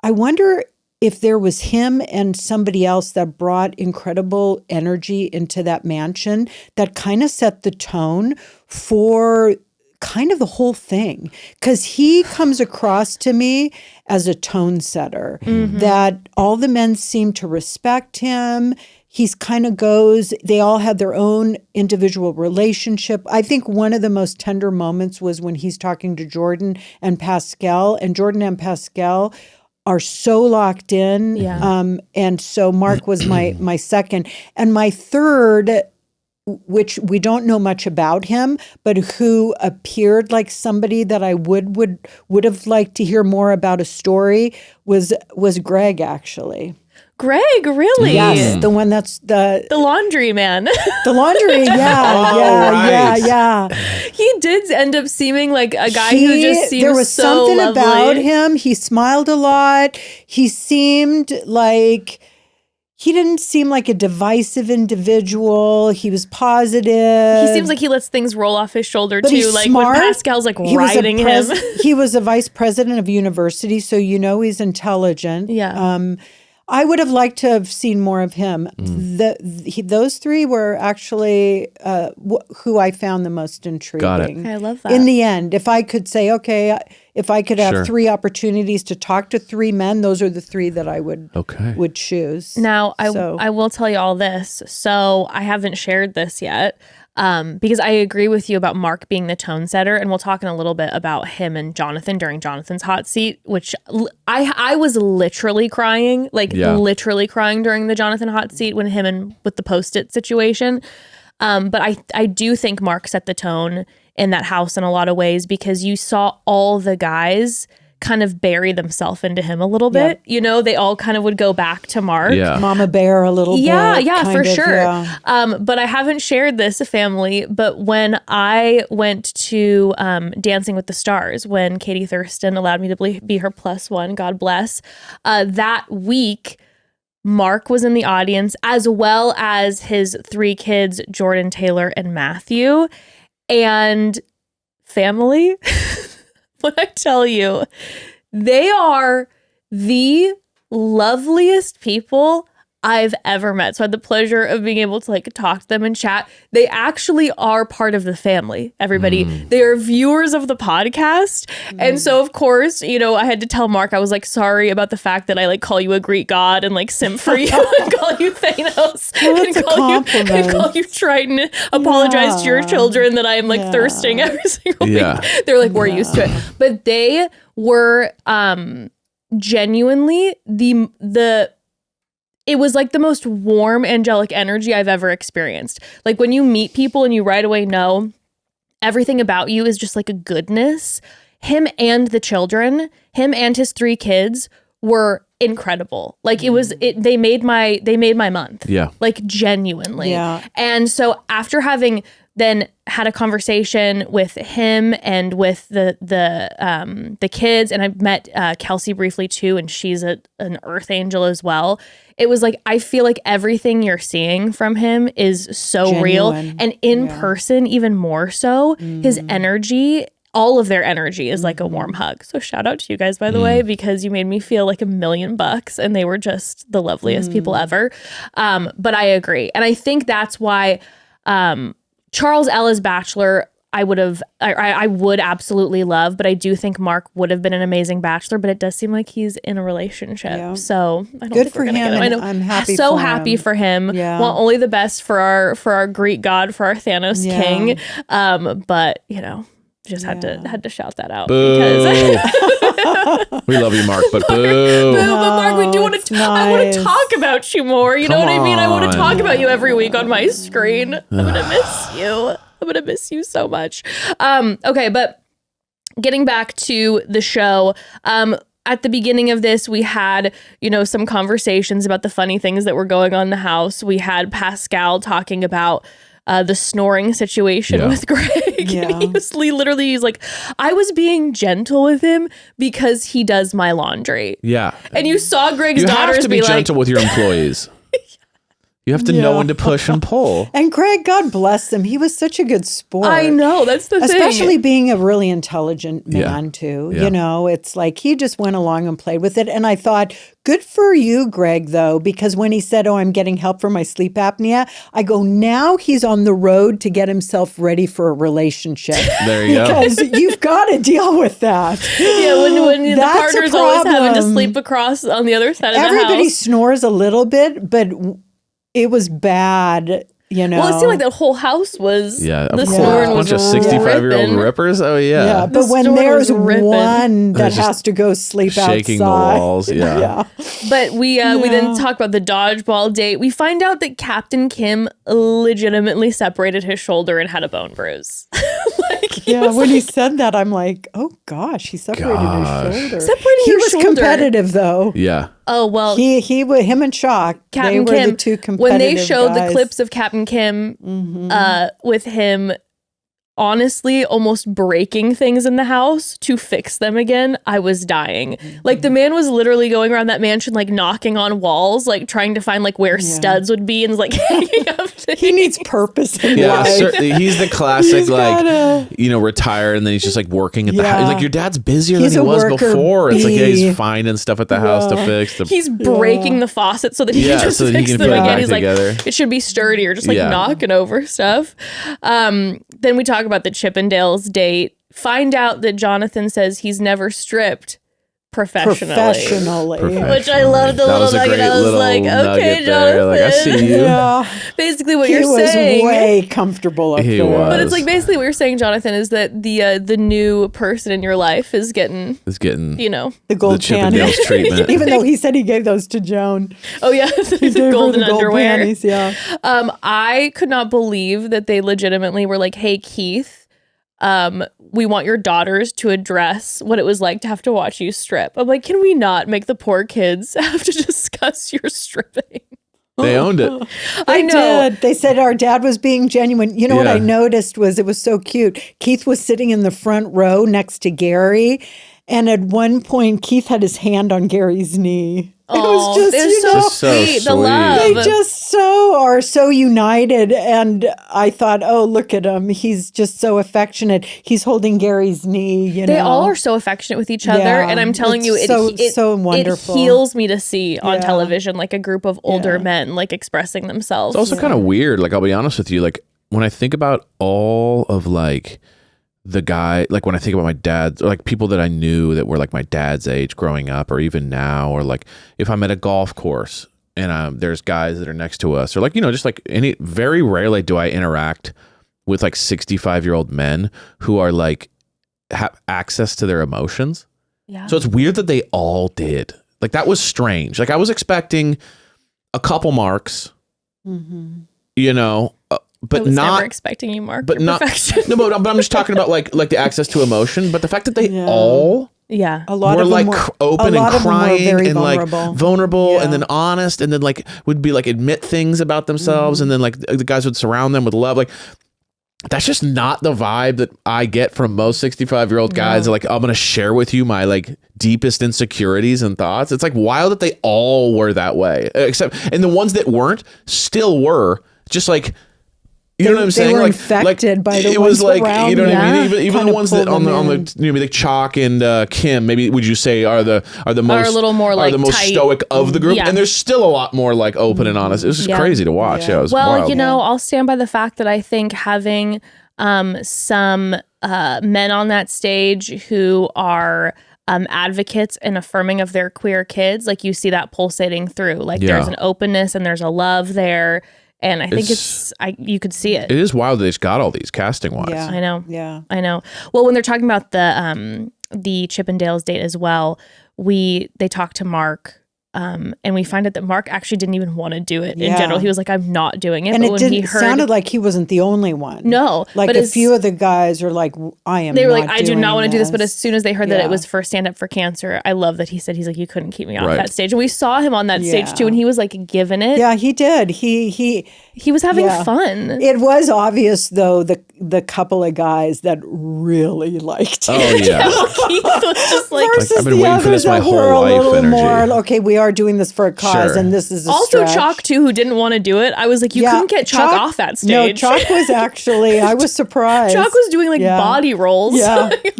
I wonder if there was him and somebody else that brought incredible energy into that mansion that kind of set the tone for kind of the whole thing, because he comes across to me as a tone setter, that all the men seem to respect him. He's kind of they all have their own individual relationship. I think one of the most tender moments was when he's talking to Jordan and Pascal, and Jordan and Pascal are so locked in. Yeah. And so Mark was my second. And my third, which we don't know much about him, but who appeared like somebody that I would have liked to hear more about a story, was Greg, actually. Greg, really? Yes, the one that's the laundry man. The laundry, yeah. He did end up seeming like a guy who just seemed so there was something lovely about him. He smiled a lot. He seemed like he didn't seem like a divisive individual. He was positive. He seems like he lets things roll off his shoulder, but too. He's Like smart. when Pascal's like riding him. He was a vice president of university, so he's intelligent. Yeah. I would have liked to have seen more of him. Those three were actually who I found the most intriguing. Got it. I love that. In the end, if I could say, okay, if I could have three opportunities to talk to three men, those are the three that I would choose. Now, I will tell you all this. So I haven't shared this yet. Because I agree with you about Mark being the tone setter, and we'll talk in a little bit about him and Jonathan during Jonathan's hot seat, which I was literally crying, literally crying during the Jonathan hot seat when him and with the Post-it situation. But I do think Mark set the tone in that house in a lot of ways, because you saw all the guys kind of bury themselves into him a little bit. You know, they all kind of would go back to Mark. Yeah. Mama Bear a little bit. Yeah, for sure. Yeah. But I haven't shared this, family, but when I went to Dancing with the Stars, when Katie Thurston allowed me to be her +1, God bless, that week, Mark was in the audience, as well as his 3 kids, Jordan, Taylor, and Matthew. And family, when I tell you, they are the loveliest people I've ever met. So I had the pleasure of being able to like talk to them and chat. They actually are part of the family, everybody. They are viewers of the podcast. And so of course, you know, I had to tell Mark, I was like, sorry about the fact that I like call you a Greek god and like simp for you and call you Thanos and call you Triton, apologize to your children that I am like thirsting every single week. They're like, we're used to it. But they were genuinely it was like the most warm, angelic energy I've ever experienced. Like when you meet people and you right away know everything about you is just like a goodness. Him and the children, him and his 3 kids were incredible. Like they made my month. Yeah. Like genuinely. Yeah. And so after having then had a conversation with him and with the kids, and I met Kelsey briefly too, and she's an earth angel as well. It was like, I feel like everything you're seeing from him is so genuine. Real, and in person even more so. His energy, all of their energy is like a warm hug. So shout out to you guys, by the way, because you made me feel like $1,000,000 and they were just the loveliest people ever. But I agree. And I think that's why Charles Ella's Bachelor, I would absolutely love, but I do think Mark would have been an amazing Bachelor, but it does seem like he's in a relationship. Yeah. So I don't Good think for we're gonna him. get him. I know, I'm happy so for happy him. for him. Yeah. Want only the best for our Greek god, for our Thanos king. But you know, just had to shout that out. Boo. Because we love you, Mark, but boo. But Mark, we do want to. I want to talk about you more. You know what I mean? I want to talk about you every week on my screen. I'm gonna miss you. I'm gonna miss you so much. Okay, but getting back to the show. At the beginning of this, we had, you know, some conversations about the funny things that were going on in the house. We had Pascal talking about the snoring situation with Greg. Yeah. He's like, I was being gentle with him because he does my laundry. Yeah. And you saw Greg's daughters You have to be gentle with your employees. You have to know when to push and pull. And Greg, God bless him. He was such a good sport. I know. That's the thing. Especially being a really intelligent man, too. Yeah. You know, it's like he just went along and played with it. And I thought, good for you, Greg, though, because when he said, I'm getting help for my sleep apnea, I go, now he's on the road to get himself ready for a relationship. There you go. Because you've got to deal with that. Yeah, when the partner's always having to sleep across on the other side of the house. Everybody snores a little bit, but it was bad, you know. Well, it seemed like the whole house was. The snoring was a bunch of 65-year-old rippers. Oh yeah. Yeah, but when there's one that has to go sleep shaking outside, the walls. Yeah. But we then talk about the dodgeball date. We find out that Captain Kim legitimately separated his shoulder and had a bone bruise. When he said that, I'm like, oh gosh, he separated his shoulder. He was competitive though. Yeah. Oh well, him and Shock, Captain they were Kim, the two competitive when they showed guys. the clips of Captain Kim with him honestly almost breaking things in the house to fix them again, I was dying. Like the man was literally going around that mansion like knocking on walls, like trying to find like where studs would be, and like hanging up things. He needs purpose in life. He's the classic retire and then he's just like working at the house. Like your dad's busier than he was before. It's like he's finding stuff at the house to fix. He's breaking the faucet so that he can just fix them again. He's like, it should be sturdier, just like knocking over stuff. Then we talk about the Chippendales date. Find out that Jonathan says he's never stripped professionally. Which I love the little nugget. I was like, okay, Jonathan. Like, I see you. Yeah. Basically what you're saying. He was way comfortable up there. But it's like basically what you're saying, Jonathan, is that the new person in your life is getting you know, the gold Chippendales treatment. Even though he said he gave those to Joan. Oh yeah, the golden underwear. Panties, yeah. I could not believe that they legitimately were like, hey Keith, we want your daughters to address what it was like to have to watch you strip. I'm like, can we not make the poor kids have to discuss your stripping? They owned it. I know. Did. They said our dad was being genuine. You know what I noticed was it was so cute. Keith was sitting in the front row next to Gary. And at one point, Keith had his hand on Gary's knee. It was just, so sweet. The love. They just are so united. And I thought, oh, look at him. He's just so affectionate. He's holding Gary's knee. They all are so affectionate with each other. Yeah, and I'm telling you, it's so wonderful. It heals me to see on television, like a group of older men, like expressing themselves. It's also kind of weird. Like, I'll be honest with you. Like, when I think about all of like the guy, like when I think about my dad, or like people that I knew that were like my dad's age growing up, or even now, or like if I'm at a golf course and there's guys that are next to us, or like, you know, just like very rarely do I interact with like 65-year-old men who are like have access to their emotions. Yeah. So it's weird that they all did. Like, that was strange. Like, I was expecting a couple marks, you know, but I was not never expecting you, Mark. But not perfection. No, but I'm just talking about like the access to emotion. But the fact that they all a lot were of like them open and crying and vulnerable. like vulnerable and then honest, and then like would be like admit things about themselves, and then like the guys would surround them with love. Like, that's just not the vibe that I get from most 65-year-old guys. Like, I'm gonna share with you my like deepest insecurities and thoughts. It's like wild that they all were that way, and the ones that weren't still were just like. You know what I'm saying? They were like infected by the it ones was like, around. You know what I mean? Even the Kind ones that on the maybe like Chalk and Kim, maybe would you say are the most a little more like the most tight. stoic of the group? And there's still a lot more like open and honest. It was just crazy to watch. Yeah, it was wild. You know, I'll stand by the fact that I think having some men on that stage who are advocates and affirming of their queer kids, like you see that pulsating through. Like there's an openness and there's a love there. And I think you could see it. It is wild that they just got all these casting wise. Yeah. I know. Yeah. I know. Well, when they're talking about the Chippendales date as well, they talk to Mark. And we find out that Mark actually didn't even want to do it in general. He was like, I'm not doing it. And but it sounded like he wasn't the only one. No. Like a few of the guys are like, they were like, I do not want to do this. But as soon as they heard that it was for Stand Up for Cancer, I love that he's like, you couldn't keep me off that stage. And we saw him on that stage too. And he was like giving it. Yeah, he did. He was having fun. It was obvious though, the couple of guys that really liked it. Oh yeah. Keith was just like I've been waiting for this my whole life energy. More, okay, we are doing this for a cause, and this is a also stretch. Chalk too, who didn't want to do it. I was like, you couldn't get Chalk off that stage. No, Chalk was actually. I was surprised. Chalk was doing like body rolls. Yeah, he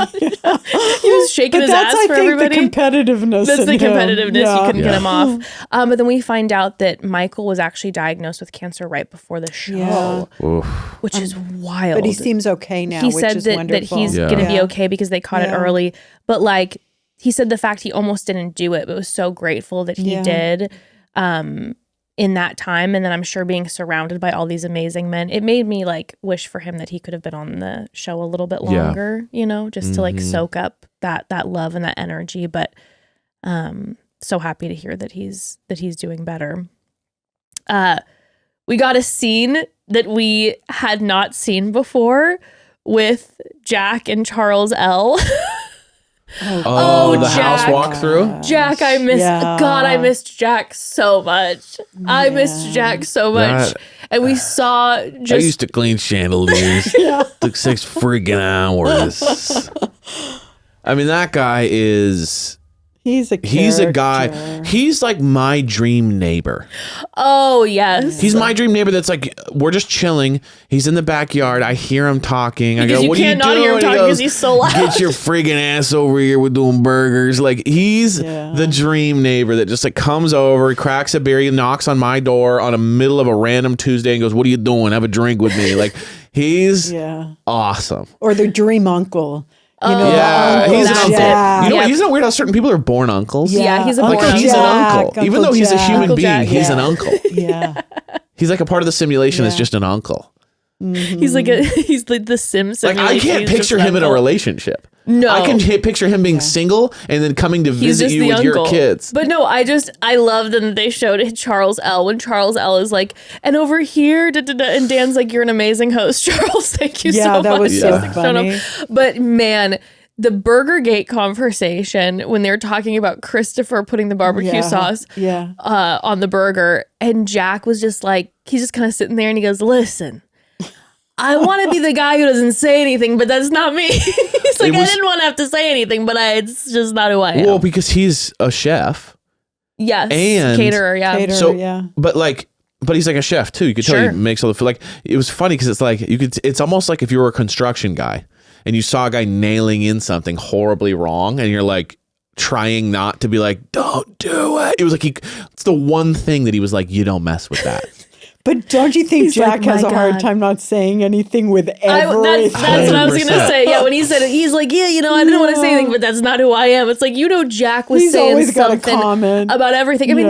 was shaking his ass for everybody. The competitiveness. That's the competitiveness. You couldn't get him off. But then we find out that Michael was actually diagnosed with cancer right before the show, which is wild. But he seems okay now. He said that he's going to be okay because they caught it early. But like. He said the fact he almost didn't do it, but was so grateful that he did in that time. And then I'm sure being surrounded by all these amazing men, it made me like wish for him that he could have been on the show a little bit longer, you know, just to like soak up that love and that energy. But so happy to hear that he's doing better. We got a scene that we had not seen before with Jack and Charles L. Oh, the house walkthrough? Jack, I missed Jack so much. I missed Jack so much. And we saw just... I used to clean chandeliers. Took 6 freaking hours. I mean, that guy is... He's a guy. He's like my dream neighbor. Oh, yes. He's my dream neighbor that's like, we're just chilling. He's in the backyard. I hear him talking. I go, what are you doing? You can't not hear him talking because he's so loud. Get your friggin' ass over here. We're doing burgers. Like, he's the dream neighbor that just like comes over, he cracks a beer, he knocks on my door on the middle of a random Tuesday and goes, what are you doing? Have a drink with me. Like, he's awesome. Or the dream uncle. You know, he's an uncle. You know what? He's not weird how certain people are born uncles. Yeah, he's a Uncle born he's Jack, an uncle. Even though he's a human Uncle being, Jack, he's an uncle. Yeah. He's like a part of the simulation that's just an uncle. He's like the Sim simulation. Like, I can't picture him in a relationship. No. I can picture him being single and then coming to visit you with your kids. But no, I love that they showed Charles L. when Charles L. is like, and over here, and Dan's like, you're an amazing host, Charles. Thank you so much. Yeah, that was so funny. But man, the Burgergate conversation when they're talking about Christopher putting the barbecue sauce on the burger, and Jack was just like, he's just kind of sitting there and he goes, listen, I want to be the guy who doesn't say anything, but that's not me. He's like, I didn't want to have to say anything, but it's just not who I am. Well, because he's a chef. Yes. And caterer, yeah. But he's like a chef too. You could tell he makes all the food. Like, it was funny because it's like it's almost like if you were a construction guy and you saw a guy nailing in something horribly wrong and you're like trying not to be like, don't do it. It was like it's the one thing that he was like, you don't mess with that. But don't you think Jack has a hard time not saying anything with everything? That's what I was going to say. Yeah, when he said it, he's like, I didn't want to say anything, but that's not who I am. It's like, Jack was saying something about everything. I mean,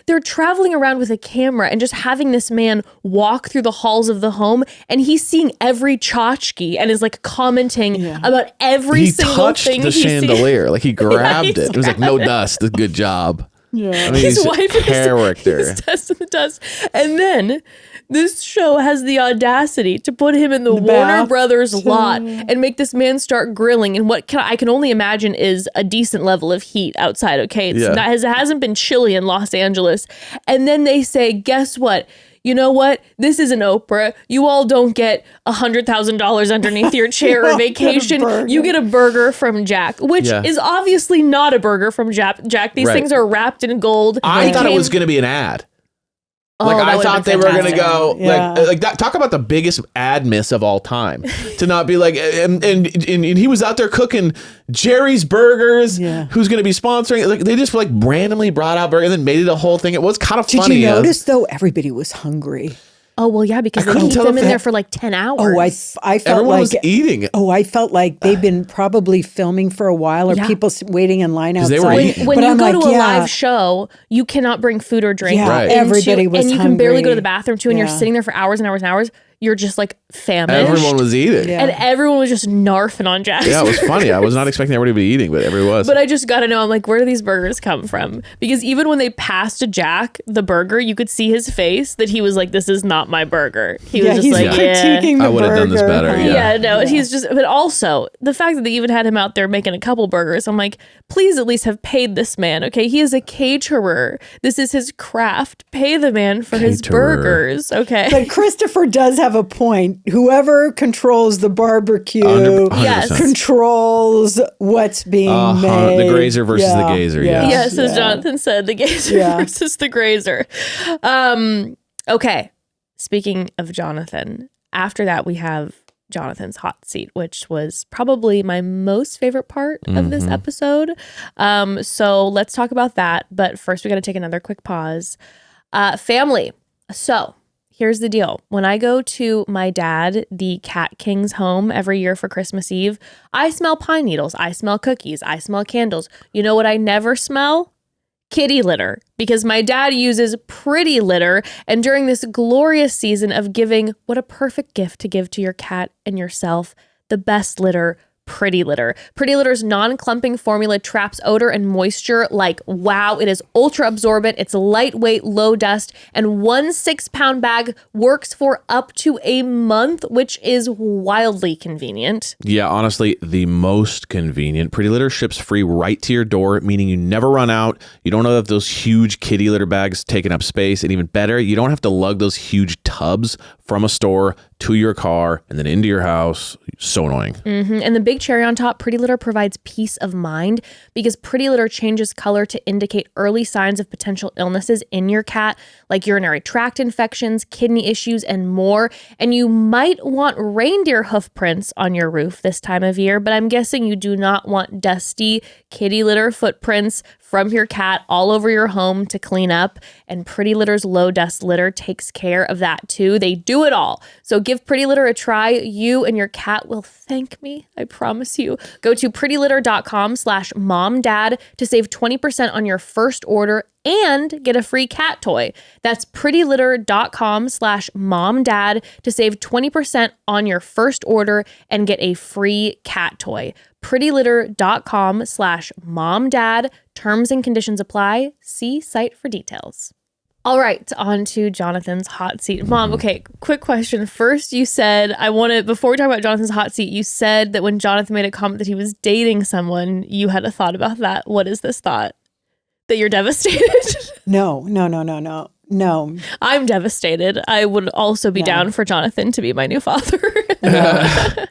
they're traveling around with a camera and just having this man walk through the halls of the home, and he's seeing every tchotchke and is like commenting about every single thing he sees. He touched the chandelier, like he grabbed it. It was like, no dust, good job. Yeah, I mean, his wife character. He's testing the dust, and then this show has the audacity to put him in the Warner Brothers lot and make this man start grilling in what I can only imagine is a decent level of heat outside. Okay, it hasn't been chilly in Los Angeles, and then they say, guess what? You know what? This isn't Oprah. You all don't get $100,000 underneath your chair or vacation. You get a burger from Jack, which is obviously not a burger from Jack. These things are wrapped in gold. I thought it was going to be an ad. I thought they were going to go like that. Talk about the biggest ad miss of all time. To not be like, and he was out there cooking Jerry's Burgers. Yeah. Who's going to be sponsoring? Like they just randomly brought out burger and then made it a whole thing. It was kind of funny. Did you notice though? Everybody was hungry. Oh, well, yeah, because they keep them in there for like 10 hours. Oh, I felt everyone was eating. Oh, I felt like they've been probably filming for a while or people waiting in line outside. When you go to a live show, you cannot bring food or drink. Yeah, everybody was and you hungry. can barely go to the bathroom too, and you're sitting there for hours and hours and hours. You're just like famished. Everyone was eating. Yeah. And everyone was just narfing on Jack. Yeah, it was funny. I was not expecting everybody to be eating, but everyone was. But I just got to know, I'm like, where do these burgers come from? Because even when they passed Jack the burger, you could see his face that he was like, this is not my burger. He was just he's like, critiquing the I would have done this better. He's just, but also the fact that they even had him out there making a couple burgers, I'm like, please at least have paid this man. Okay. He is a caterer. This is his craft. Pay the man for his burgers. Okay. But Christopher does have a point. Whoever controls the barbecue 100%. Controls what's being made. The grazer versus the gazer. Yes, as Jonathan said, the gazer versus the grazer. Okay. Speaking of Jonathan, after that we have Jonathan's hot seat, which was probably my most favorite part of this episode. So let's talk about that. But first we got to take another quick pause. Family. So here's the deal. When I go to my dad, the Cat King's home every year for Christmas Eve, I smell pine needles. I smell cookies. I smell candles. You know what I never smell? Kitty litter. Because my dad uses pretty litter. And during this glorious season of giving, what a perfect gift to give to your cat and yourself, the best litter, Pretty Litter. Pretty Litter's non-clumping formula traps odor and moisture like wow. It is ultra absorbent. It's lightweight, low dust, and 1 6-pound bag works for up to a month, which is wildly convenient. Yeah, honestly, the most convenient. Pretty Litter ships free right to your door, meaning you never run out. You don't have those huge kitty litter bags taking up space, and even better, you don't have to lug those huge tubs from a store to your car and then into your house. So annoying. And the big cherry on top, Pretty Litter provides peace of mind because Pretty Litter changes color to indicate early signs of potential illnesses in your cat, like urinary tract infections, kidney issues, and more. And you might want reindeer hoof prints on your roof this time of year, but I'm guessing you do not want dusty kitty litter footprints from your cat all over your home to clean up, and Pretty Litter's low dust litter takes care of that too. They do it all. So give Pretty Litter a try. You and your cat will thank me. I promise you. Go to prettylitter.com/momdad to save 20% on your first order and get a free cat toy. That's prettylitter.com/momdad to save 20% on your first order and get a free cat toy. prettylitter.com/momdad. Terms and conditions apply. See site for details. All right, on to Jonathan's hot seat. Mom, okay, quick question. First, you said, before we talk about Jonathan's hot seat, you said that when Jonathan made a comment that he was dating someone, you had a thought about that. What is this thought? That you're devastated? No. I'm devastated. I would also be down for Jonathan to be my new father.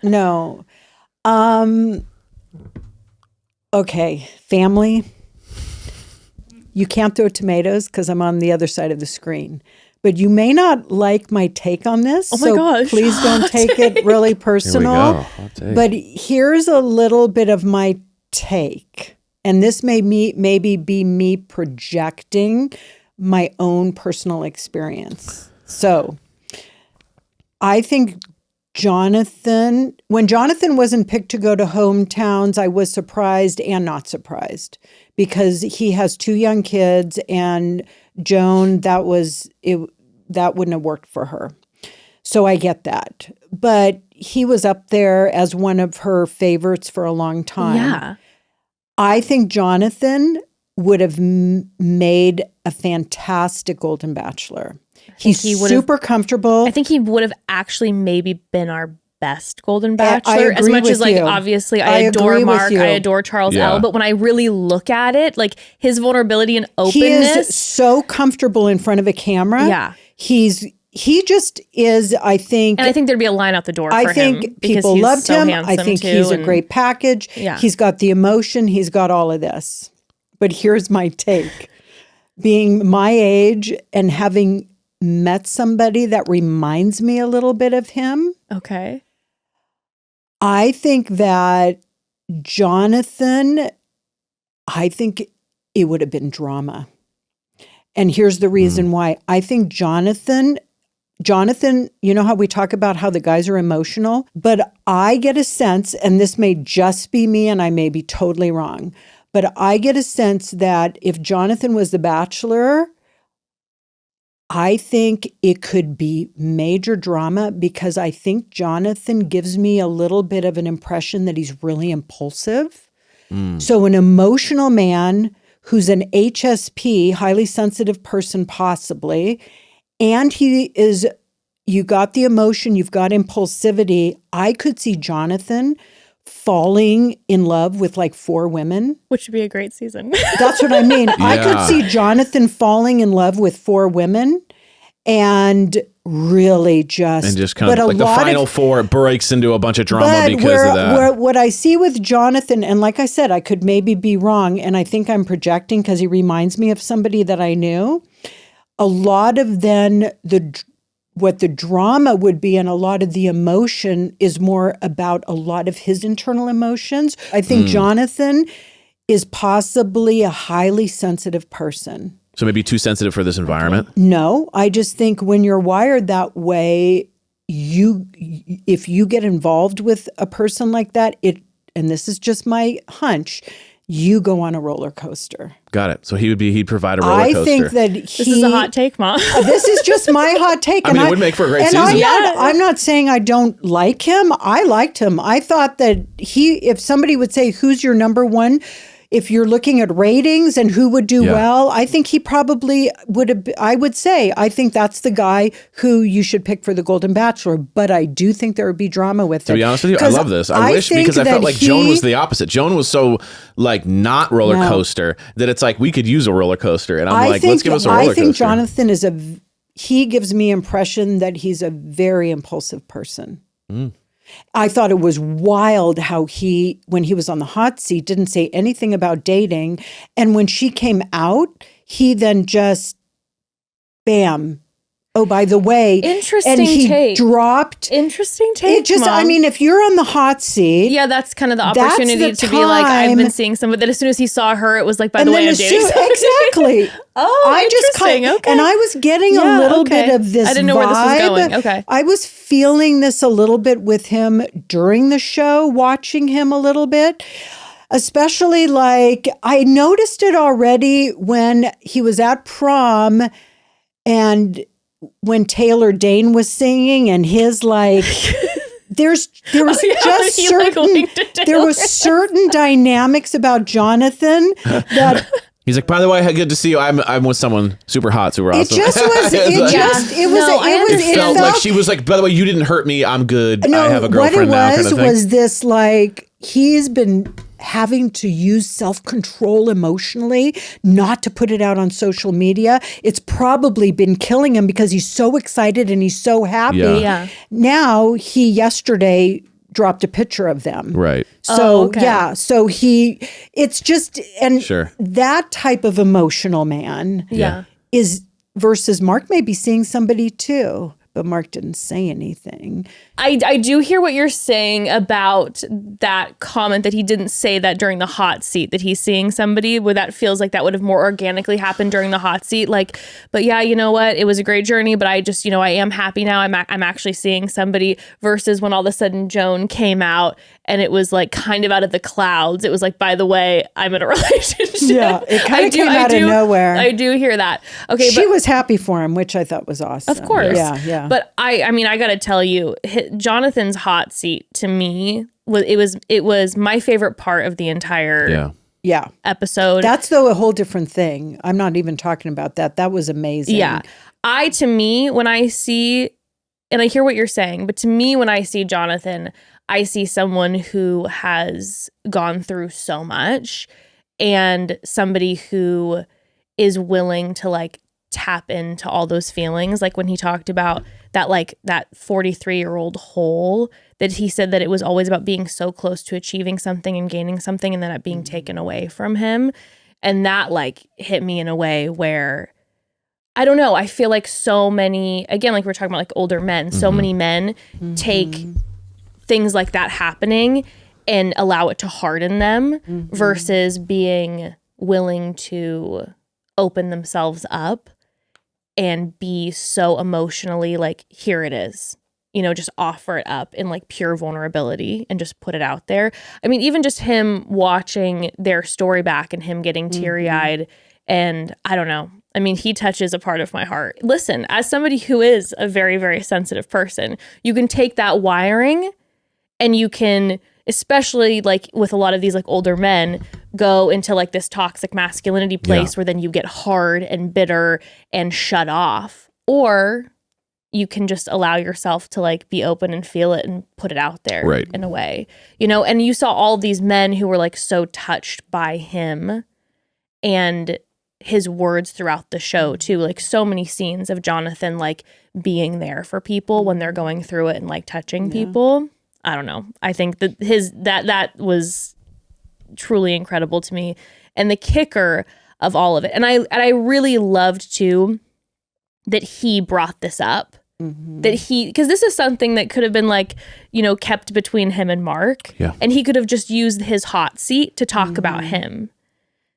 No. Okay, family. You can't throw tomatoes because I'm on the other side of the screen. But you may not like my take on this. Oh my gosh. Please don't take it really personal. But here's a little bit of my take. And this may maybe be me projecting my own personal experience. So I think when Jonathan wasn't picked to go to hometowns, I was surprised and not surprised because he has 2 young kids, and Joan, that wouldn't have worked for her. So I get that. But he was up there as one of her favorites for a long time. Yeah. I think Jonathan would have made a fantastic Golden Bachelor. He's super comfortable. I think he would have actually maybe been our best Golden Bachelor. As much as, like, obviously I adore Mark, I adore Charles L. But when I really look at it, like, his vulnerability and openness. He is so comfortable in front of a camera. Yeah. He just is, I think. And I think there'd be a line out the door for him. I think people loved him. I think he's a great package. Yeah. He's got the emotion. He's got all of this. But here's my take. Being my age and having met somebody that reminds me a little bit of him. Okay. I think that Jonathan, I think it would have been drama. And here's the reason why. I think Jonathan, you know how we talk about how the guys are emotional? But I get a sense, and this may just be me and I may be totally wrong, but I get a sense that if Jonathan was the Bachelor, I think it could be major drama because I think Jonathan gives me a little bit of an impression that he's really impulsive. So an emotional man who's an HSP, highly sensitive person possibly, and you got the emotion, you've got impulsivity. I could see Jonathan falling in love with like 4 women. Which would be a great season. That's what I mean. I could see Jonathan falling in love with 4 women and really just kind of like the final 4 breaks into a bunch of drama because of that. What I see with Jonathan, and like I said, I could maybe be wrong, and I think I'm projecting because he reminds me of somebody that I knew. A lot of then what the drama would be and a lot of the emotion is more about a lot of his internal emotions. I think Jonathan is possibly a highly sensitive person. So maybe too sensitive for this environment? No, I just think when you're wired that way, if you get involved with a person like that, and this is just my hunch, you go on a roller coaster. Got it. So he'd provide a roller coaster. I think that this is a hot take, Mom. This is just my hot take. I mean, it would make for a great season. I'm not saying I don't like him. I liked him. I thought that if somebody would say, who's your number one, if you're looking at ratings and who would do well, I think he probably would have, I would say, I think that's the guy who you should pick for the Golden Bachelor. But I do think there would be drama with it. To be honest with you, I love this. I wish, because I felt like Joan was the opposite. Joan was so like not roller coaster that it's like we could use a roller coaster. And I'm like, let's give us a roller coaster. I think Jonathan he gives me impression that he's a very impulsive person. I thought it was wild how when he was on the hot seat, didn't say anything about dating. And when she came out, he then just, bam, oh, by the way, Interesting and he take. dropped. Interesting take, It just, Mom. I mean, if you're on the hot seat. Yeah, that's kind of the That's opportunity the to be like, I've been time- seeing somebody. That as soon as he saw her, it was like, by the And way, then I'm as dating soon, somebody. exactly. Oh, interesting. Okay. And I was getting a Yeah, little okay. bit of this I didn't know where this was vibe. going. Okay. I was feeling this a little bit with him during the show, watching him a little bit. Especially like I noticed it already when he was at prom and when Taylor Dane was singing and his like there was just he, certain winked at Taylor. there was certain dynamics about Jonathan that He's like, by the way, good to see you. I'm with someone super hot, super awesome. it just was It felt like she was like, by the way, you didn't hurt me. I'm good. No, I have a girlfriend now. Kind of thing. was this like he's been having to use self-control emotionally not to put it out on social media. It's probably been killing him because he's so excited and he's so happy. Yeah. Now he yesterday dropped a picture of them. Right. So okay. yeah, so it's just and Sure. that type of emotional man Yeah. is versus Mark may be seeing somebody too, but Mark didn't say anything. I do hear what you're saying about that comment that he didn't say that during the hot seat, that he's seeing somebody, where that feels like that would have more organically happened during the hot seat. Like, but yeah, you know what? It was a great journey, but I just, I am happy now. I'm actually seeing somebody, versus when all of a sudden Joan came out and it was like kind of out of the clouds. It was like, by the way, I'm in a relationship. Yeah, it kind of came out of nowhere. I do hear that. Okay, She was happy for him, which I thought was awesome. of course. Yeah. But I mean, I got to tell you, Jonathan's hot seat to me was my favorite part of the entire episode. That's though a whole different thing. I'm not even talking about that. That was amazing. Yeah. To me, when I see, and I hear what you're saying, but to me, when I see Jonathan, I see someone who has gone through so much and somebody who is willing to like tap into all those feelings. Like when he talked about that 43-year-old hole, that he said that it was always about being so close to achieving something and gaining something and then it being taken away from him. And that like hit me in a way where, I don't know, I feel like so many, again, like we're talking about like older men, so many men take things like that happening and allow it to harden them versus being willing to open themselves up and be so emotionally like, here it is, just offer it up in like pure vulnerability and just put it out there. I mean, even just him watching their story back and him getting teary-eyed, and I don't know. I mean, he touches a part of my heart. Listen, as somebody who is a very, very sensitive person, you can take that wiring and you can, especially like with a lot of these like older men, go into like this toxic masculinity place where then you get hard and bitter and shut off. Or you can just allow yourself to like be open and feel it and put it out there in a way, and you saw all these men who were like so touched by him and his words throughout the show too. Like so many scenes of Jonathan like being there for people when they're going through it and like touching people. I don't know. I think that that was truly incredible to me. And the kicker of all of it. And I really loved too that he brought this up. Because this is something that could have been like, kept between him and Mark. Yeah. And he could have just used his hot seat to talk about him.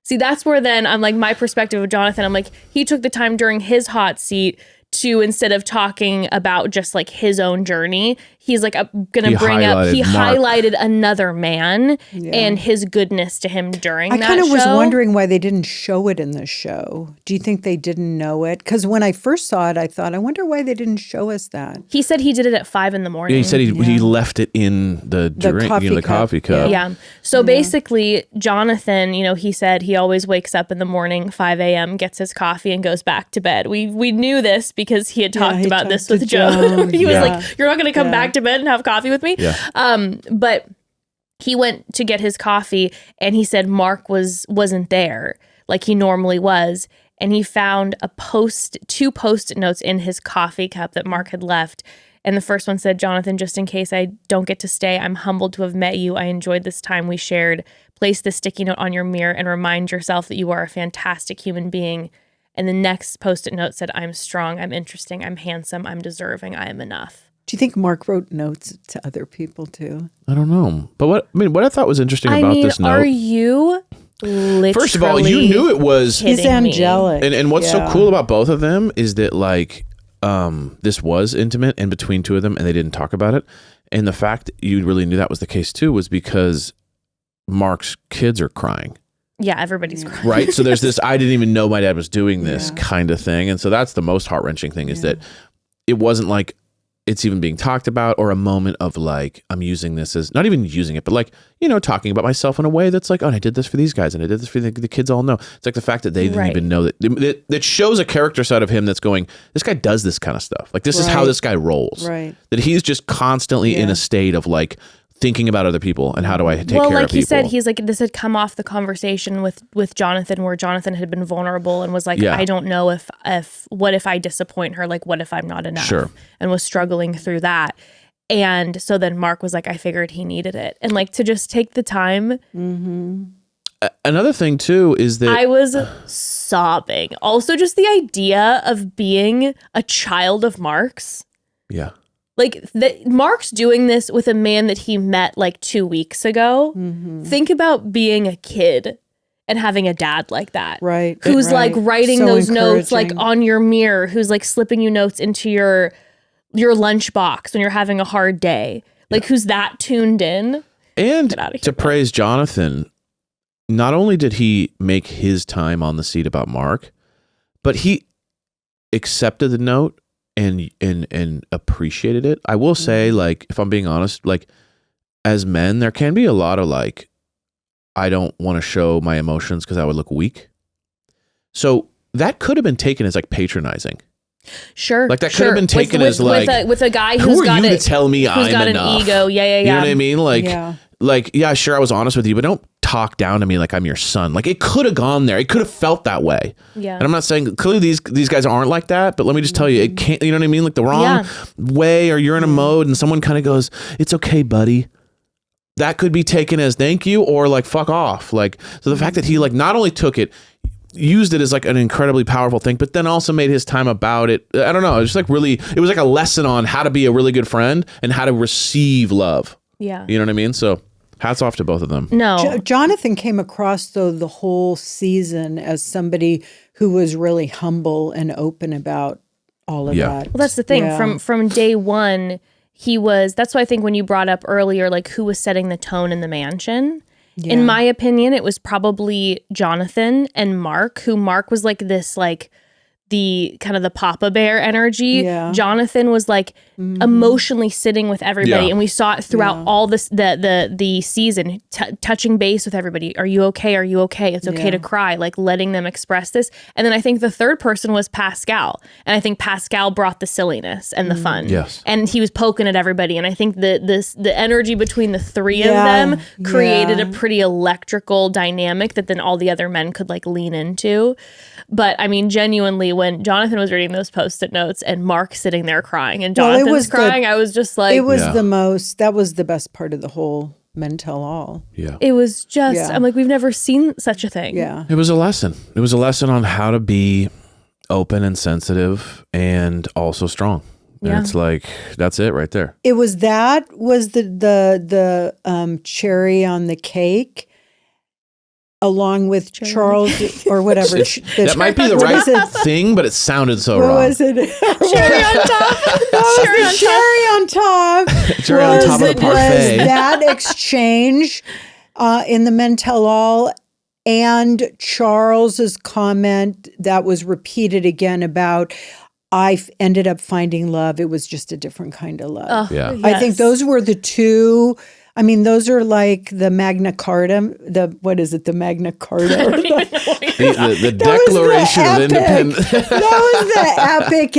See, that's where then I'm like, my perspective of Jonathan, I'm like, he took the time during his hot seat to, instead of talking about just like his own journey, he's like gonna bring up, he highlighted another man and his goodness to him during that show. I kind of was wondering why they didn't show it in the show. Do you think they didn't know it? Because when I first saw it, I thought, I wonder why they didn't show us that. He said he did it at 5 a.m. Yeah, he said he left it in the drink, the coffee cup. Yeah. So basically, Jonathan, he said he always wakes up in the morning, 5 a.m., gets his coffee and goes back to bed. We knew this because he had talked about this with Joan. He was like, you're not going to come back to bed and have coffee with me? Yeah. But he went to get his coffee and he said Mark wasn't there like he normally was. And he found two Post-it notes in his coffee cup that Mark had left. And the first one said, Jonathan, just in case I don't get to stay, I'm humbled to have met you. I enjoyed this time we shared. Place this sticky note on your mirror and remind yourself that you are a fantastic human being. And the next Post-it note said, I'm strong, I'm interesting, I'm handsome, I'm deserving, I am enough. Do you think Mark wrote notes to other people too? I don't know. But what I thought was interesting about this note. Are you literally First of all, you knew it was. He's angelic. And what's so cool about both of them is that like this was intimate in between two of them and they didn't talk about it. And the fact that you really knew that was the case too was because Mark's kids are crying. Yeah, everybody's crying. Right? So there's this, I didn't even know my dad was doing this kind of thing. And so that's the most heart-wrenching thing is that it wasn't like it's even being talked about or a moment of like, I'm using this as, not even using it, but like, you know, talking about myself in a way that's like, oh, and I did this for these guys and I did this for the kids all know. It's like the fact that they didn't even know that shows a character side of him that's going, this guy does this kind of stuff. Like this is how this guy rolls. Right. That he's just constantly in a state of like, thinking about other people and how do I take care of people. Well, like he said, he's like, this had come off the conversation with Jonathan where Jonathan had been vulnerable and was like, I don't know if what if I disappoint her? Like, what if I'm not enough? Sure. And was struggling through that. And so then Mark was like, I figured he needed it. And like to just take the time. Mm-hmm. Another thing too is that I was sobbing. Also just the idea of being a child of Mark's. Yeah. Like Mark's doing this with a man that he met like 2 weeks ago. Mm-hmm. Think about being a kid and having a dad like that. Right. Who's like writing those notes like on your mirror, who's like slipping you notes into your lunchbox when you're having a hard day. Like who's that tuned in. And to praise Jonathan, not only did he make his time on the seat about Mark, but he accepted the note and appreciated it. I will say, like, if I'm being honest, like as men, there can be a lot of like, I don't want to show my emotions because I would look weak. So that could have been taken as like patronizing. Sure. Like that could have been taken as like with a guy who's got to tell me who's got enough? An ego. Yeah. You know what I mean? Like, yeah, sure, I was honest with you, but don't talk down to me like I'm your son. Like it could have gone there. It could have felt that way. Yeah. And I'm not saying clearly these guys aren't like that, but let me just tell you, it can't, you know what I mean? Like the wrong way, or you're in a mode and someone kind of goes, it's okay, buddy. That could be taken as thank you or like fuck off. Like, so the fact that he like not only took it, used it as like an incredibly powerful thing, but then also made his time about it. I don't know. It was just like really, it was like a lesson on how to be a really good friend and how to receive love. Yeah. You know what I mean? So hats off to both of them. No. Jonathan came across, though, the whole season as somebody who was really humble and open about all of that. Well, that's the thing. From day one, he was, that's why I think when you brought up earlier, like who was setting the tone in the mansion, in my opinion, it was probably Jonathan and Mark was like this, like the kind of the Papa Bear energy. Yeah. Jonathan was like emotionally sitting with everybody, and we saw it throughout all this the season, touching base with everybody. Are you okay? Are you okay? It's okay to cry, like letting them express this. And then I think the third person was Pascal, and I think Pascal brought the silliness and the fun. Yes, and he was poking at everybody, and I think the energy between the three of them created a pretty electrical dynamic that then all the other men could like lean into. But I mean, genuinely, when Jonathan was reading those Post-it notes and Mark sitting there crying and Jonathan was crying, I was just like, it was that was the best part of the whole Men Tell All. Yeah. It was just, I'm like, we've never seen such a thing. Yeah. It was a lesson. It was a lesson on how to be open and sensitive and also strong. And it's like, that's it right there. It was the cherry on the cake. Along with Charles or whatever. That might be the right thing, but it sounded so wrong. What was it? Cherry on top. Cherry on top. Cherry on top of the parfait. Was that exchange in the Men Tell All and Charles's comment that was repeated again about I ended up finding love. It was just a different kind of love. Oh, yes. I think those were the two. I mean, those are like the Magna Carta, the Magna Carta? the Declaration of Independence. That was the epic.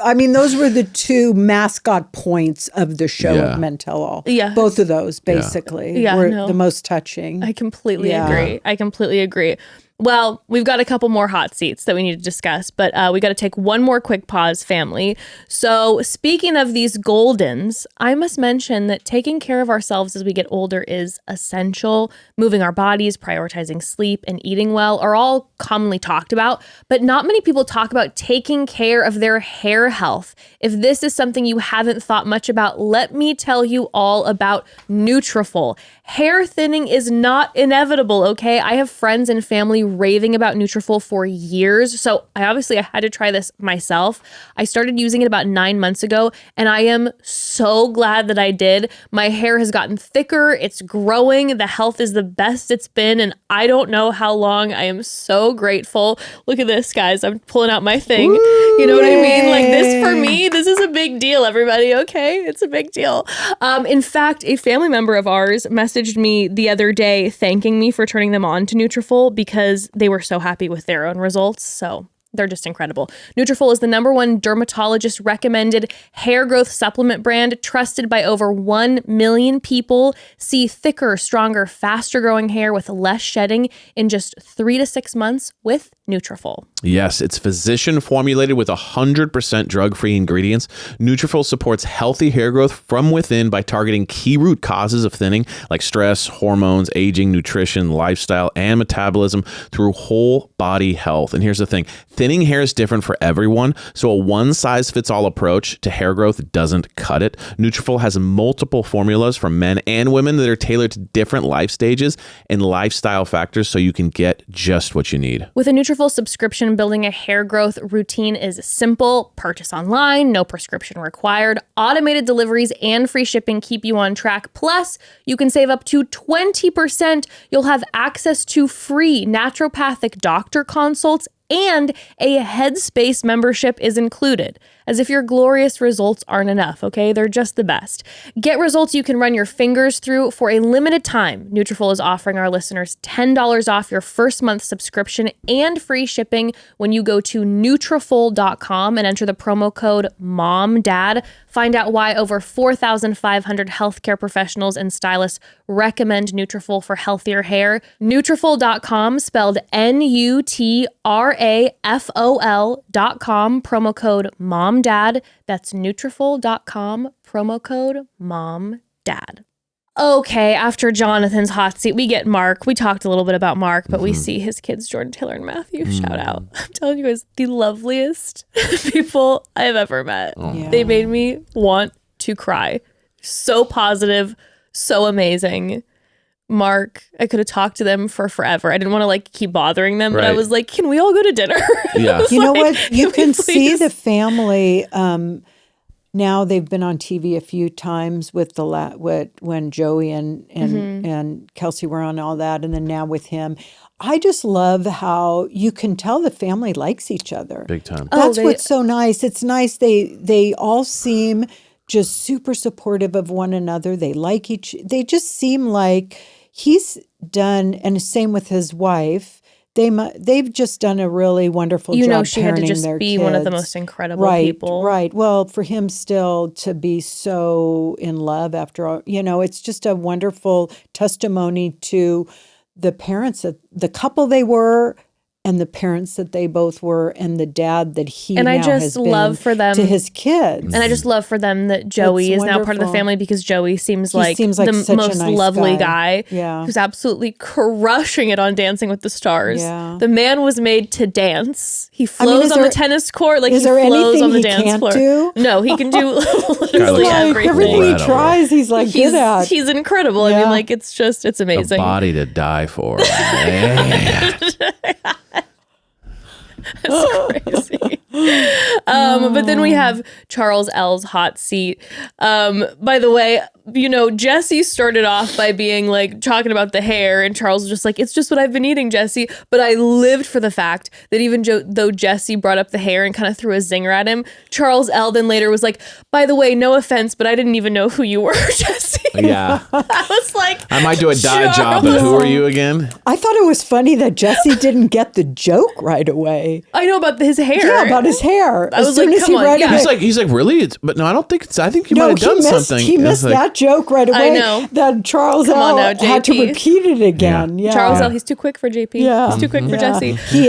I mean, those were the two mascot points of the show of Men Tell All. Yeah. Both of those, basically, were the most touching. I completely agree. Well, we've got a couple more hot seats that we need to discuss, but we got to take one more quick pause, family. So speaking of these Goldens, I must mention that taking care of ourselves as we get older is essential. Moving our bodies, prioritizing sleep, and eating well are all commonly talked about, but not many people talk about taking care of their hair health. If this is something you haven't thought much about, let me tell you all about Nutrafol. Hair thinning is not inevitable, okay? I have friends and family raving about Nutrafol for years, so I had to try this myself. I started using it about 9 months ago, and I am so glad that I did. My hair has gotten thicker, it's growing, the health is the best it's been, and I don't know how long. I am so grateful. Look at this, guys. I'm pulling out my thing. Ooh, you know what I mean? Like this, for me, this is a big deal, everybody, okay? It's a big deal. In fact, a family member of ours messaged me the other day thanking me for turning them on to Nutrafol because they were so happy with their own results. So they're just incredible. Nutrafol is the #1 dermatologist recommended hair growth supplement brand, trusted by over 1 million people. See thicker, stronger, faster growing hair with less shedding in just 3 to 6 months with Nutrafol. Yes, it's physician formulated with 100% drug-free ingredients. Nutrafol supports healthy hair growth from within by targeting key root causes of thinning like stress, hormones, aging, nutrition, lifestyle, and metabolism through whole body health. And here's the thing, thinning hair is different for everyone, so a one-size-fits-all approach to hair growth doesn't cut it. Nutrafol has multiple formulas for men and women that are tailored to different life stages and lifestyle factors so you can get just what you need. With a Nutrafol subscription, building a hair growth routine is simple. Purchase online, no prescription required. Automated deliveries and free shipping keep you on track. Plus, you can save up to 20%. You'll have access to free naturopathic doctor consults, and a Headspace membership is included. As if your glorious results aren't enough, okay? They're just the best. Get results you can run your fingers through. For a limited time, Nutrafol is offering our listeners $10 off your first month subscription and free shipping when you go to Nutrafol.com and enter the promo code MOMDAD. Find out why over 4,500 healthcare professionals and stylists recommend Nutrafol for healthier hair. Nutrafol.com, spelled Nutrafol.com, promo code MOMDAD. That's Nutrafol.com, promo code MOMDAD. Okay, after Jonathan's hot seat, we get Mark. We talked a little bit about Mark, but we see his kids, Jordan, Taylor, and Matthew. Shout out. I'm telling you guys, the loveliest people I have ever met. Yeah. They made me want to cry. So positive, so amazing. Mark, I could have talked to them for forever. I didn't want to keep bothering them, but I was like, can we all go to dinner? Yeah. You know what? You can see the family. Now they've been on TV a few times with when Joey and Kelsey were on all that, and then now with him. I just love how you can tell the family likes each other. Big time. That's what's so nice. It's nice. They all seem just super supportive of one another. They just seem like he's done, and same with his wife. They've just done a really wonderful job. You know, she had to just be kids. One of the most incredible people. Right. Well, for him still to be so in love after all, it's just a wonderful testimony to the parents, the couple they were, and the parents that they both were, and the dad that he and now I just has love been for them to his kids. And I just love for them that Joey is now part of the family, because Joey seems like the such most a nice lovely guy Yeah. who's absolutely crushing it on Dancing with the Stars. Yeah. The man was made to dance. He flows on the tennis court is he there flows anything on the he dance can't floor. do? No, he can do literally everything. Everything he tries, he's like good at. He's incredible. Yeah. I mean, it's amazing. A body to die for. Man. It's crazy. But then we have Charles L's hot seat. By the way, Jesse started off by being talking about the hair, and Charles was just like, it's just what I've been eating, Jesse. But I lived for the fact that even though Jesse brought up the hair and kind of threw a zinger at him, Charles L then later was like, by the way, no offense, but I didn't even know who you were, Jesse. Yeah. I was like, I might do a dye job, but who are you again? I thought it was funny that Jesse didn't get the joke right away. I know about his hair. Yeah, about his hair. I was like, come on, yeah. He's like, really? But no, I don't think it's. I think you might have done something. He missed that joke right away. I know. That Charles Come on L. now, had to JP. repeat it again. Yeah. Charles L. He's too quick for JP. Yeah. He's too quick for Jesse. He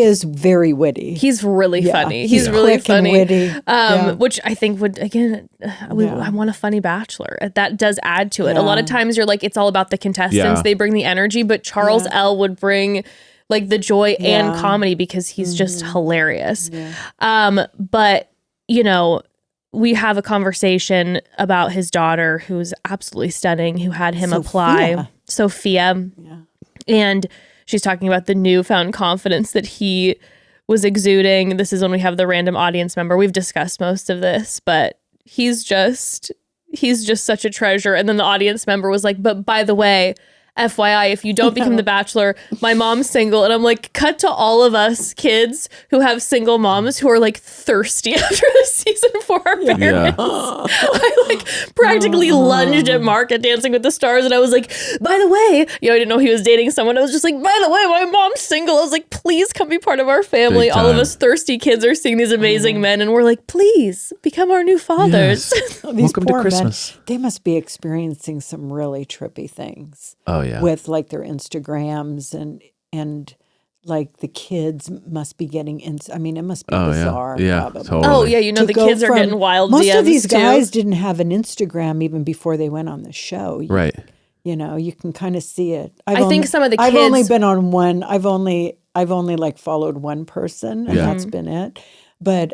is very witty. He's really funny. He's He's really quick and funny. witty. Which I think would, again, I want a funny Bachelor. That does add to it. A lot of times you're like, it's all about the contestants. Yeah. They bring the energy, but Charles L. would bring like the joy and comedy because he's just hilarious. Yeah. But, you know, we have a conversation about his daughter, who's absolutely stunning, who had him apply. Sophia. Yeah. And she's talking about the newfound confidence that he was exuding. This is when we have the random audience member. We've discussed most of this, but he's just such a treasure. And then the audience member was like, but by the way, FYI, if you don't become the Bachelor, my mom's single. And I'm like, cut to all of us kids who have single moms who are like thirsty after the season for our parents. I like practically lunged at Mark at Dancing with the Stars. And I was like, by the way, you know, I didn't know he was dating someone. I was just like, by the way, my mom's single. I was like, please come be part of our family. All of us thirsty kids are seeing these amazing men. And we're like, please become our new fathers. Yes. Welcome to Christmas. Men, they must be experiencing some really trippy things. Oh, yeah. With like their Instagrams and like the kids must be getting I mean, it must be bizarre. Yeah. Probably. Totally. Oh yeah, you know, the kids are getting wild most DMs of these too. guys didn't have an Instagram even before they went on the show. Right. You know, you can kind of see it. I think some of the kids. I've only been on one. I've only like followed one person, and that's been it. But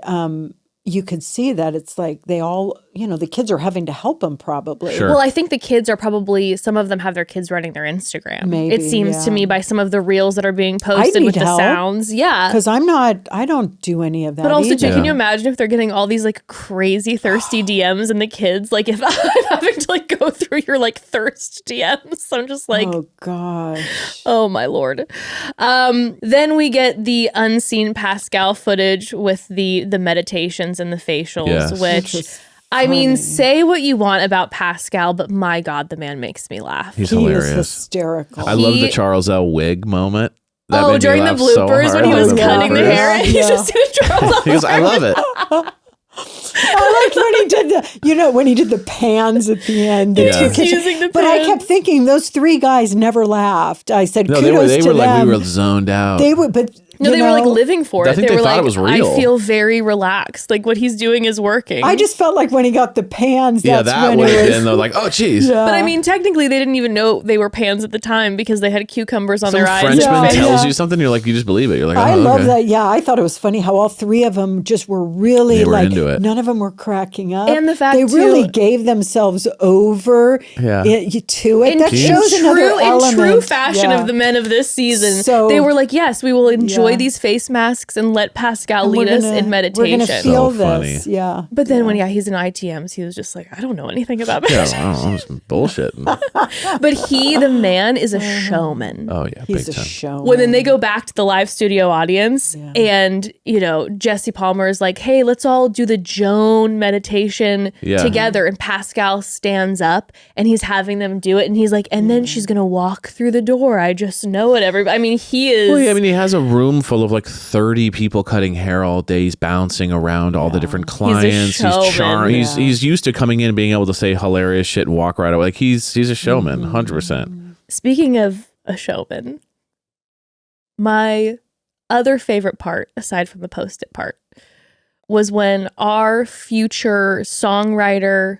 you could see that it's like they all, you know, the kids are having to help them probably. Sure. Well, I think the kids are probably, some of them have their kids running their Instagram. Maybe, it seems to me by some of the reels that are being posted with the sounds. Yeah. Because I don't do any of that. But also, either. can you imagine if they're getting all these like crazy thirsty DMs and the kids, like if I'm having to like go through your like thirst DMs, I'm just like, oh gosh. Oh my Lord. Then we get the unseen Pascal footage with the meditations and the facials, which I mean, say what you want about Pascal, but my God, the man makes me laugh. He's He hilarious. is hysterical. I love the Charles L. wig moment. That made me during the laugh so bloopers hard. when he was cutting the hair, and he just did Charles L. He goes, I love it. I liked when he did when he did the pans at the end. Using the But I pans. kept thinking those three guys never laughed. I said, No, kudos they to were them. like, we were zoned out. They were, but No, they were like living for it. I think they were thought like, it was real. I feel very relaxed. Like what he's doing is working. I just felt like when he got the pans, Yeah, that's that when would it have was. been, they're like, oh, geez. But I mean, technically, they didn't even know they were pans at the time because they had cucumbers on Some their eyes. Frenchman tells you something, you're like, you just believe it. You're like, oh, I love okay. that. Yeah, I thought it was funny how all three of them just were really They were like, into it. none of them were cracking up. And the fact, they really too- gave themselves over Yeah. to it. That shows another element. In true fashion Yeah. of the men of this season, So- they were like, yes, we will enjoy these face masks and let Pascal And lead we're us gonna- in meditation. We're going to feel So funny. this. Yeah. But then when he's in ITMs, he was just like, I don't know anything about Yeah, meditation. I don't know, some bullshit. But the man is a showman. Oh, yeah, He's big a time. showman. When then they go back to the live studio audience and, you know, Jesse Palmer is like, hey, let's all do the Joan meditation together. And Pascal stands up and he's having them do it. And he's like, and then she's going to walk through the door. I just know it. I mean, he is. Well, yeah, I mean, he has a room full of like 30 people cutting hair all day. He's bouncing around all the different clients. showman. Charming. He's used to coming in and being able to say hilarious shit and walk right away. Like he's a showman, 100%. Speaking of a showman, my other favorite part, aside from the post-it part, was when our future songwriter,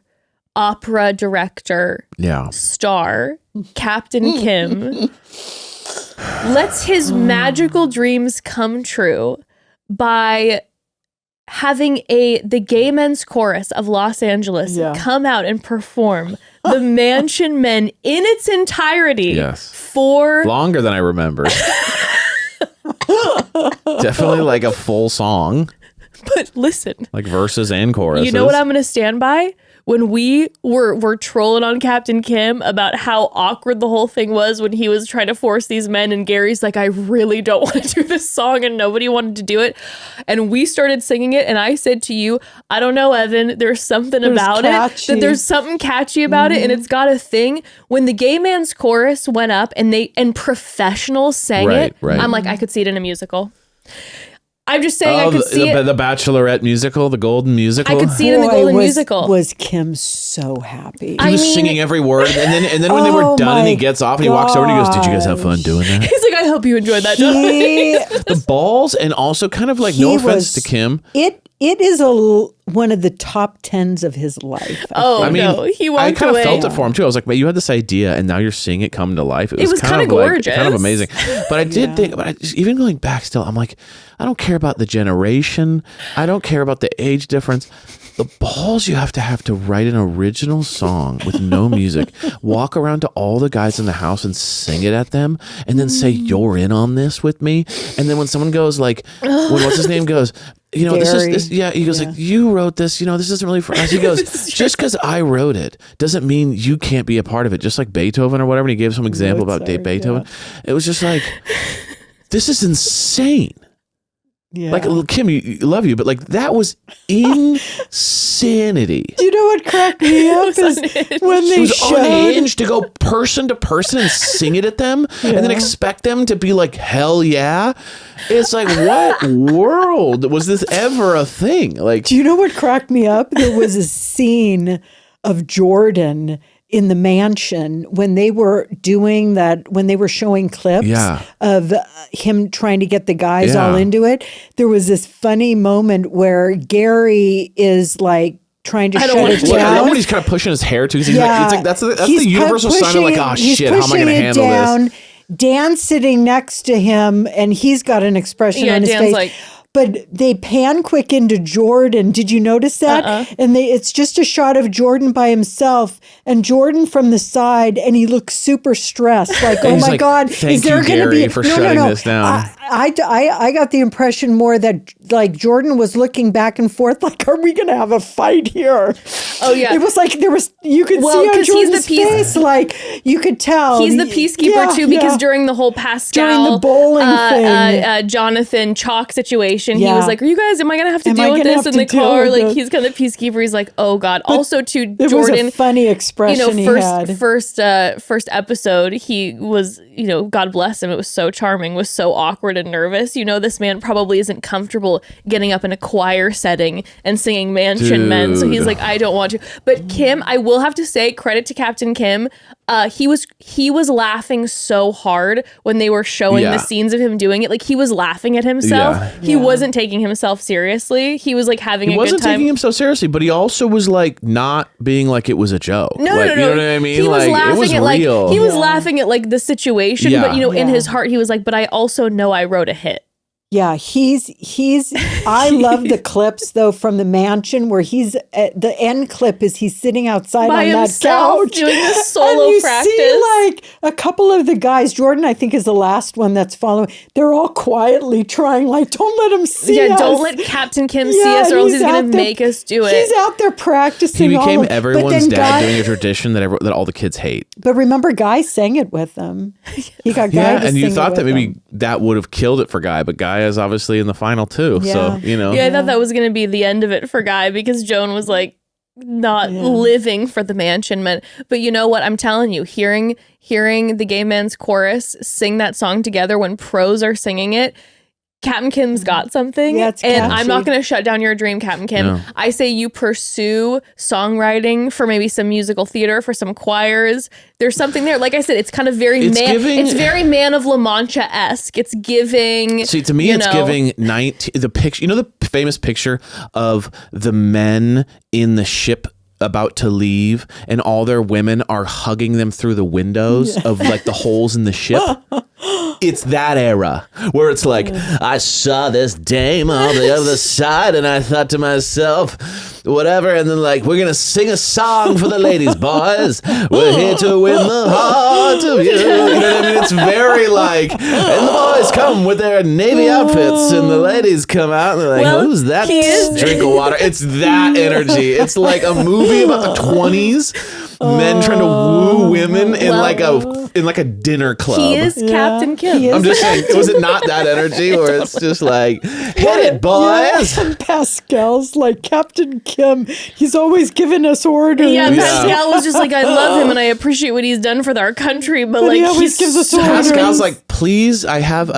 opera director, star, Captain Kim, lets his magical dreams come true by having the gay men's chorus of Los Angeles come out and perform the Mansion Men in its entirety for longer than I remember. Definitely like a full song. But listen, like verses and choruses. You know what I'm going to stand by? When we were trolling on Captain Kim about how awkward the whole thing was when he was trying to force these men, and Gary's like, I really don't want to do this song, and nobody wanted to do it. And we started singing it, and I said to you, I don't know, Evan, there's something about catchy. it, that there's something catchy about it, and it's got a thing. When the gay man's chorus went up and professionals sang it, I'm like, I could see it in a musical. I'm just saying I could see it. The Bachelorette musical, the Golden musical. I could see it in the Golden musical. Was Kim so happy? He was singing every word, and then when they were done, and he gets off, and he walks over and he goes, "Did you guys have fun doing that?" He's like, "I hope you enjoyed that." The balls, and also kind of like, no offense to Kim, it is one of the top 10s of his life. I mean, no, he walked away. I kind of felt it for him too. I was like, "Man, you had this idea, and now you're seeing it come to life." It was kind of gorgeous, kind of amazing. But I did think, even going back still, I'm like, I don't care about the generation. I don't care about the age difference. The balls you have to write an original song with no music, walk around to all the guys in the house and sing it at them, and then say, "You're in on this with me." And then when someone goes like, when what's his name goes, this is yeah, he goes like, "You wrote this, this isn't really for us." He goes, "Just because I wrote it doesn't mean you can't be a part of it." Just like Beethoven or whatever. And he gave some example about Beethoven. Yeah. It was just like, this is insane. Yeah. Like, Kim, you love you, but like, that was insanity. You know what cracked me up is when they showed unhinged to go person to person and sing it at them, and then expect them to be like, "Hell yeah!" It's like, what world was this ever a thing? Like, do you know what cracked me up? There was a scene of Jordan in the mansion when they were doing that, when they were showing clips of him trying to get the guys all into it. There was this funny moment where Gary is like trying to shut it down. I love when he's kind of pushing his hair too. It's like, that's the universal sign of like, oh shit, how am I going to handle this? Dan's sitting next to him and he's got an expression on his Dan's face. Like, but they pan quick into Jordan. Did you notice that? And it's just a shot of Jordan by himself and Jordan from the side, and he looks super stressed. Like, oh my God, is there going to be? For shutting this down. I got the impression more that like Jordan was looking back and forth, like, are we going to have a fight here? Oh yeah, it was like you could see on Jordan's face, like you could tell he's the peacekeeper too, because during the whole Pascal, during the bowling thing, Jonathan Chalk situation, he was like, "Are you guys? Am I gonna have to deal with this in the car?" Like he's kind of the peacekeeper. He's like, "Oh God." But also to Jordan, was a funny expression. First episode, he was, God bless him. It was so charming. Was so awkward and nervous. This man probably isn't comfortable getting up in a choir setting and singing Mansion Men. So he's like, I don't want to. But Kim, I will have to say, credit to Captain Kim. He was laughing so hard when they were showing the scenes of him doing it. Like, he was laughing at himself. Yeah. He wasn't taking himself seriously. He was like having a good time. He wasn't taking himself seriously, but he also was like not being like it was a joke. No. You know what I mean? He was laughing it was at real. Like he was laughing at like the situation, but in his heart he was like, but I also know I wrote a hit. Yeah, he's I love the clips though from the mansion where the end clip is he's sitting outside by on himself, that couch doing this solo and you practice. See like a couple of the guys, Jordan I think is the last one that's following. They're all quietly trying, like, don't let him see us. Yeah, don't let Captain Kim see us, or else he's gonna make us do it. He's out there practicing. He became everyone's dad, doing a tradition that all the kids hate. But remember, Guy sang it with them. He got Guy to and you sing thought it that with maybe them. that would have killed it for Guy, but Guy is obviously in the final too. Yeah. So I thought that was gonna be the end of it for Guy, because Joan was like not living for the Mansion Men. But you know what? I'm telling you, hearing the gay men's chorus sing that song together when pros are singing it, Captain Kim's got something. Yeah, it's and catchy. I'm not going to shut down your dream, Captain Kim. No. I say you pursue songwriting for maybe some musical theater, for some choirs. There's something there. Like I said, it's kind of very it's very Man of La Mancha-esque. It's giving. See, to me, it's giving the picture. The famous picture of the men in the ship about to leave, and all their women are hugging them through the windows of like the holes in the ship. It's that era where it's like, I saw this dame on the other side and I thought to myself, whatever, and then like, we're gonna sing a song for the ladies, boys. We're here to win the heart of you. You know what I mean? It's very like, and the boys come with their navy outfits and the ladies come out and they're like, who's that drink of water? It's that energy. It's like a movie about the 20s. Men trying to woo women in like a dinner club. He is Captain Kim. I'm just saying, was it not that energy where it's just like, hit it, boys? Yeah, and Pascal's like, Captain Kim, he's always giving us orders. Yeah, Pascal was just like, I love him and I appreciate what he's done for our country, but like he always gives us orders. Pascal's like, please, I have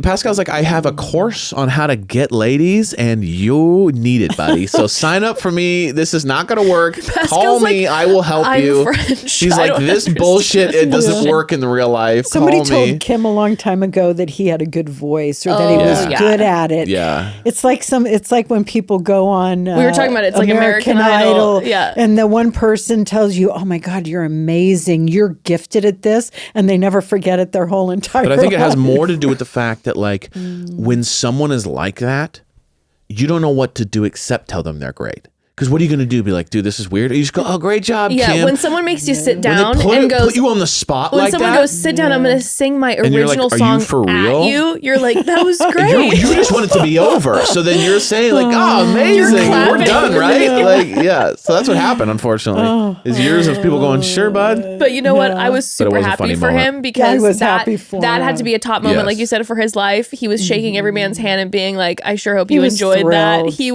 Pascal's like, I have a course on how to get ladies, and you need it, buddy. So sign up for me. This is not going to work. Pascal's Call me. I will help you. French. He's like, this bullshit, it doesn't work in the real life. Somebody Call me. told Kim a long time ago that he had a good voice or that he was good at it. Yeah. It's like when people go on we were talking about it. It's like American Idol. Yeah. And the one person tells you, oh my God, you're amazing. You're gifted at this. And they never forget it their whole entire life. But I think it has more to do with the fact that like when someone is like that, you don't know what to do except tell them they're great. Because what are you going to do? Be like, dude, this is weird? You just go, oh, great job, Kim. When someone makes you sit down and goes... put you on the spot when like that? When someone goes, sit down, I'm going to sing my original like, song you for real? at you. You're like, that was great. You just want it to be over. So then you're saying like, oh, amazing. We're done, right? Like, yeah. So that's what happened, unfortunately. Is years of people going, sure, bud. But you know what? I was super happy for him because that had to be a top moment, like you said, for his life. He was shaking every man's hand and being like, I sure hope you enjoyed that. He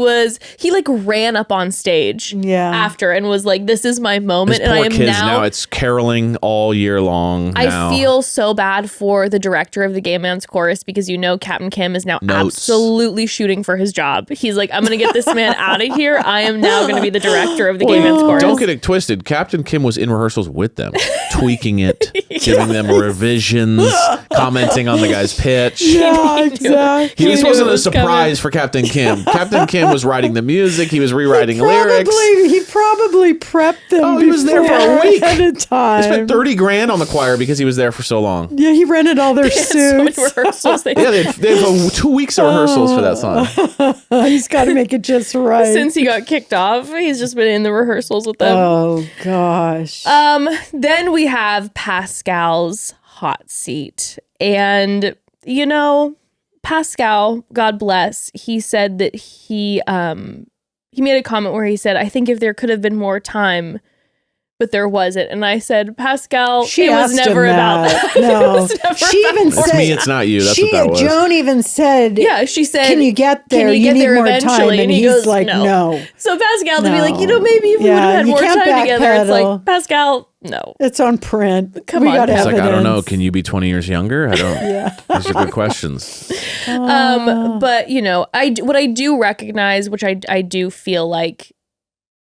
like ran up on stage. After and was like, this is my moment. His and poor I am kids now it's caroling all year long. I feel so bad for the director of the Gay Man's Chorus because Captain Kim is now absolutely shooting for his job. He's like, I'm gonna get this man out of here. I am now gonna be the director of the Gay Man's Chorus. Don't get it twisted. Captain Kim was in rehearsals with them, tweaking it, giving them revisions, commenting on the guy's pitch. Yeah, exactly. This wasn't a surprise for Captain Kim. Captain Kim was writing the music. He was rewriting lyrics. He probably prepped them. Oh, he was there for a week at a time. He spent $30,000 on the choir because he was there for so long. Yeah, he rented all their suits. So many rehearsals. They had 2 weeks of rehearsals for that song. He's got to make it just right. Since he got kicked off, he's just been in the rehearsals with them. Oh gosh. Then we have Pascal's hot seat, and Pascal, God bless, he said that he made a comment where he said, I think if there could have been more time, but there wasn't. And I said, Pascal, it was never about that. No. She even said, it's me, it's not you. That's what that was. Joan even said, she said, can you get there? You need more time. And he's goes, like, no. So Pascal to be like, maybe if we would have had more time together, it's like, Pascal, no. It's on print. Come on. It's like, I don't know. Can you be 20 years younger? I don't. These are good questions. But, what I do recognize, which I do feel like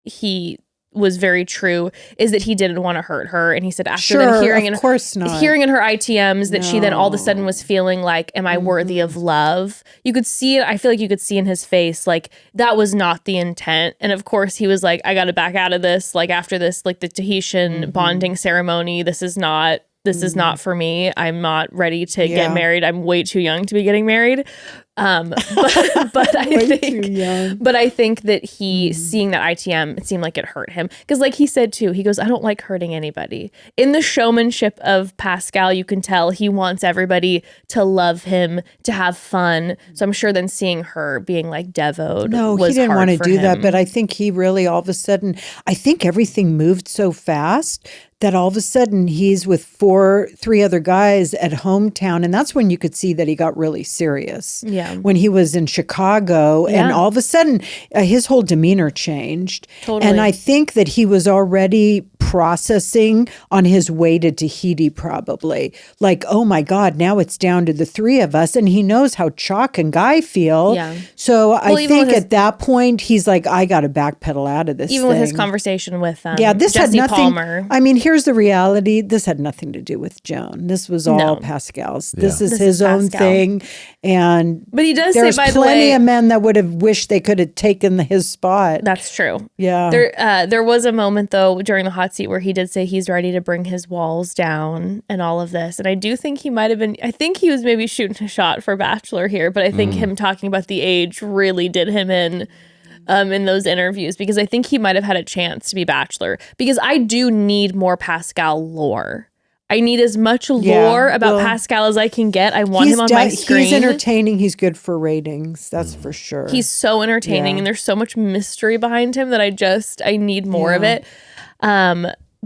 he was very true, is that he didn't want to hurt her. And he said after then hearing in her ITMs that she then all of a sudden was feeling like, am I worthy of love? You could see it. I feel like you could see in his face, like that was not the intent. And of course he was like, I got to back out of this. Like after this, like the Tahitian bonding ceremony, this is not for me. I'm not ready to get married. I'm way too young to be getting married. But I think that he seeing that ITM, it seemed like it hurt him. Because like he said too, he goes, I don't like hurting anybody. In the showmanship of Pascal, you can tell he wants everybody to love him, to have fun. So I'm sure then seeing her being like devoed was he didn't hard want to for do him. that. But I think he really all of a sudden, I think everything moved so fast that all of a sudden he's with three other guys at hometown. And that's when you could see that he got really serious. Yeah. When he was in Chicago and all of a sudden his whole demeanor changed. Totally. And I think that he was already processing on his way to Tahiti probably. Like, oh my God, now it's down to the three of us. And he knows how Chalk and Guy feel. Yeah. So I think at that point, he's like, I got to backpedal out of this Even with his conversation with this Jesse had nothing, Palmer. I mean, here's the reality. This had nothing to do with Joan. This was all Pascal's. This is his own thing. But he does there's say, by the way, plenty of men that would have wished they could have taken his spot. That's true. Yeah. There was a moment though during the hot seat where he did say he's ready to bring his walls down and all of this. And I do think he might have been, I think he was maybe shooting a shot for Bachelor here, but I think him talking about the age really did him in those interviews, because I think he might have had a chance to be Bachelor, because I do need more Pascal lore. I need as much lore about Pascal as I can get. I want him on my screen. He's entertaining. He's good for ratings. That's for sure. He's so entertaining, and there's so much mystery behind him that I need more of it.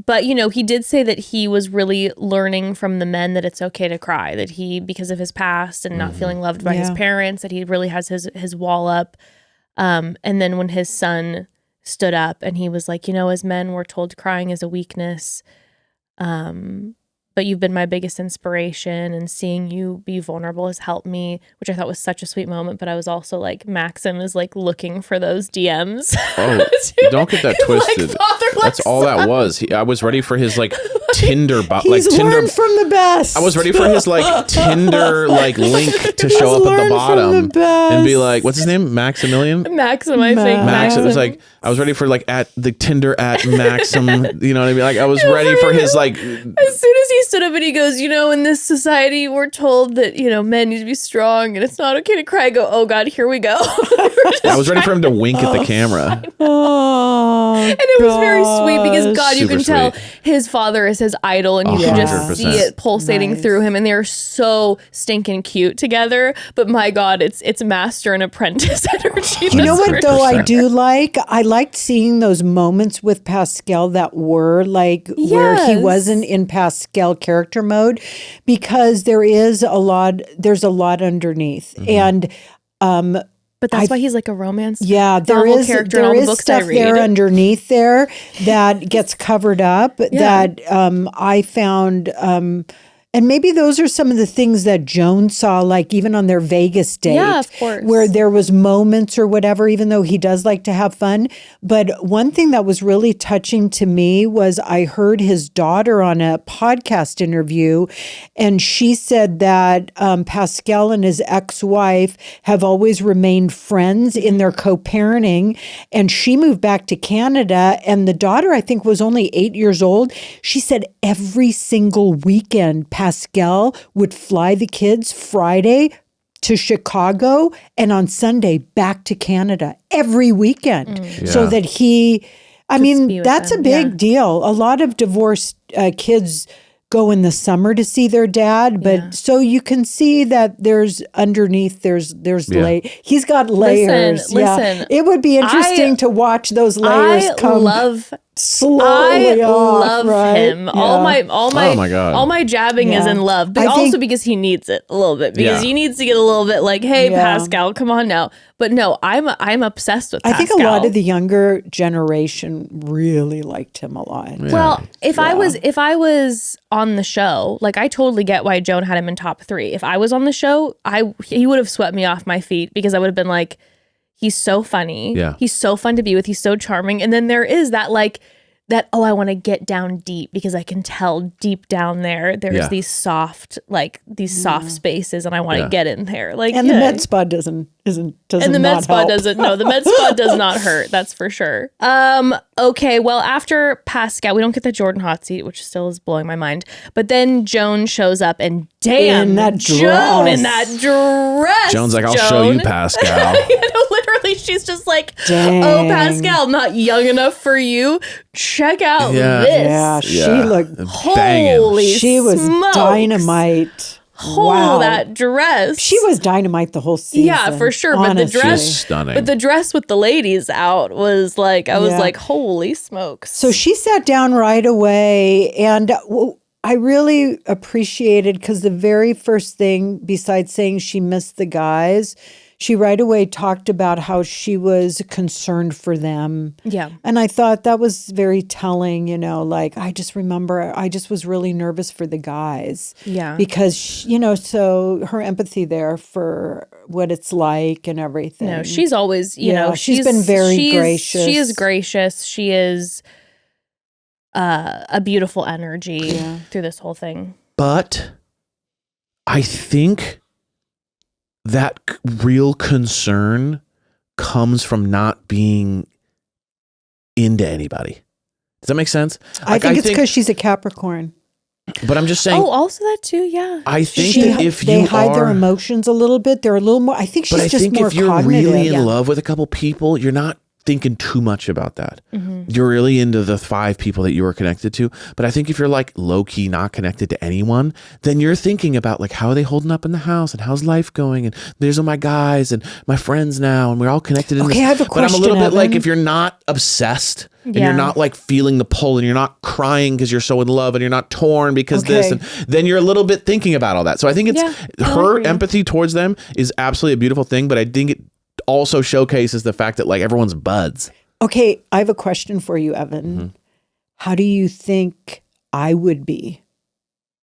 But, he did say that he was really learning from the men that it's okay to cry, that he, because of his past and not feeling loved by his parents, that he really has his wall up. And then when his son stood up and he was like, as men we're told crying is a weakness. but you've been my biggest inspiration, and seeing you be vulnerable has helped me, which I thought was such a sweet moment. But I was also like, Maxim is like looking for those DMs. Oh, don't get that twisted. That's all that was. I was ready for his like Tinder, He's learned from the best. I was ready for his like Tinder like link to show up at the bottom and be like, what's his name? Maximilian? Maxim, I think. Maxim. It was like, I was ready for like at the Tinder at Maxim, you know what I mean? Like I was ready for his like. As soon as he stood up and he goes, in this society, we're told that, men need to be strong and it's not okay to cry. I go, oh God, here we go. I was ready for him to wink at the camera. And it was very sweet because God, you Super can tell sweet. his father is his idol, and you can just 100%. see it pulsating through him, and they're so stinking cute together. But my God, it's master and apprentice energy. You know what, though, 100%. I do like? I liked seeing those moments with Pascal that were like where he wasn't in Pascal character mode, because there's a lot underneath. And But that's why he's like a romance. yeah, there is stuff there underneath there that gets covered up that I found. And maybe those are some of the things that Joan saw, like even on their Vegas date. Yeah, of course. Where there was moments or whatever, even though he does like to have fun. But one thing that was really touching to me was I heard his daughter on a podcast interview, and she said that Pascal and his ex-wife have always remained friends in their co-parenting. And she moved back to Canada, and the daughter, I think, was only 8 years old. She said every single weekend, Pascal would fly the kids Friday to Chicago and on Sunday back to Canada every weekend. So that that's a big deal. A lot of divorced kids go in the summer to see their dad, but so you can see that there's underneath there's he's got layers. Listen, it would be interesting to watch those layers come slowly off, right? him. Yeah. All my Oh my God. all my jabbing is in love, but also because he needs it a little bit, because he needs to get a little bit like, hey, Pascal, come on now. But no, I'm obsessed with Pascal. I think a lot of the younger generation really liked him a lot. Yeah. Well, if I was on the show, like I totally get why Joan had him in top 3. If I was on the show, he would have swept me off my feet, because I would have been like, he's so funny. Yeah. He's so fun to be with. He's so charming. And then there is that I want to get down deep, because I can tell deep down there's these soft spaces, and I want to get in there. Like, and the med spa doesn't and the med spa doesn't. No, the med spa does not hurt. That's for sure. Okay. Well, after Pascal, we don't get the Jordan hot seat, which still is blowing my mind. But then Joan shows up, and damn, in that Joan dress. in that dress. Joan's like, I'll show you, Pascal. Literally, she's just like, Dang. oh, Pascal, not young enough for you. Check out this. Yeah, she looked Holy She was smokes. Dynamite. Wow. That dress. She was dynamite the whole season. Yeah, for sure. Honestly. But the dress, She's stunning. But the dress with the ladies out was like, I was like, holy smokes. So she sat down right away, and I really appreciated, because the very first thing, besides saying she missed the guys, she right away talked about how she was concerned for them. Yeah. And I thought that was very telling, like, I just remember I just was really nervous for the guys. Yeah. Because, so her empathy there for what it's like and everything. No, she's always, she's been very gracious. She is gracious. She is a beautiful energy through this whole thing. But I think that real concern comes from not being into anybody. Does that make sense? I think it's because she's a Capricorn. But I'm just saying. Oh, also that too, yeah. I think that if they hide their emotions a little bit, they're a little more. I think she's just more cognitive. But I think if you're really in love with a couple people, you're not thinking too much about that. Mm-hmm. You're really into the 5 people that you were connected to. But I think if you're like low key not connected to anyone, then you're thinking about like, how are they holding up in the house, and how's life going, and there's all my guys and my friends now, and we're all connected in this. I have a question. But I'm a little bit Evan. like, if you're not obsessed and you're not like feeling the pull, and you're not crying because you're so in love, and you're not torn because this, and then you're a little bit thinking about all that. So I think it's her empathy towards them is absolutely a beautiful thing, but I think it also showcases the fact that like everyone's buds. Okay, I have a question for you, Evan. Mm-hmm. How do you think I would be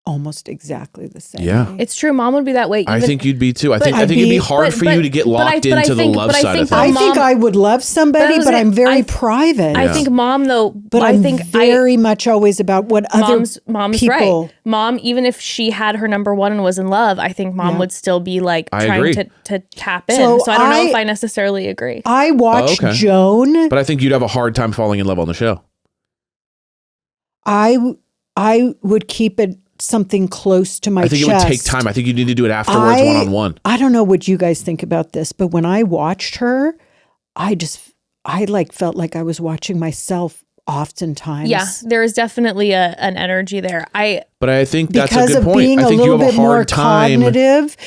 almost exactly the same. Yeah. It's true. Mom would be that way. I think you'd be too. I think it'd be hard for you to get locked into the love side of things. I think I would love somebody, but I'm very private. I think Mom, though, but I think very much always about what other Mom's people. Right. Mom, even if she had her number one and was in love, I think Mom would still be like trying to tap in. So I don't know if I necessarily agree. I watched Joan, but I think you'd have a hard time falling in love on the show. I would keep it something close to my chest. I think it would take time. I think you need to do it afterwards, one-on-one. I don't know what you guys think about this, but when I watched her, I felt like I was watching myself oftentimes. Yeah, there is definitely an energy there. But I think that's because a good of point. being I think a little you have bit a more hard time. Cognitive.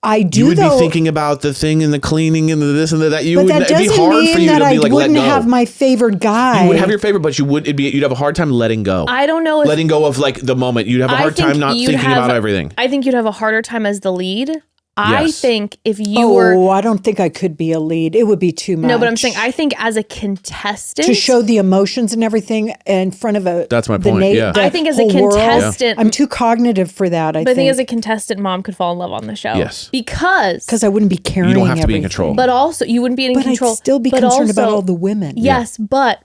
I do. You would be thinking about the thing and the cleaning and the this and the that. But that doesn't mean that I wouldn't have my favorite guy. You would have your favorite, but you'd have a hard time letting go. I don't know if letting go of like the moment. You'd have a hard time not thinking about everything. I think you'd have a harder time as the lead. I think if you were... I don't think I could be a lead. It would be too much. No, but I'm saying I think as a contestant... To show the emotions and everything in front of a... That's my point, I think as a contestant... I'm too cognitive for that, I think as a contestant, Mom could fall in love on the show. Yes. Because I wouldn't be carrying everything. You don't have to be in control. But also, you wouldn't be in control. But I'd still be concerned about all the women. Yes, but...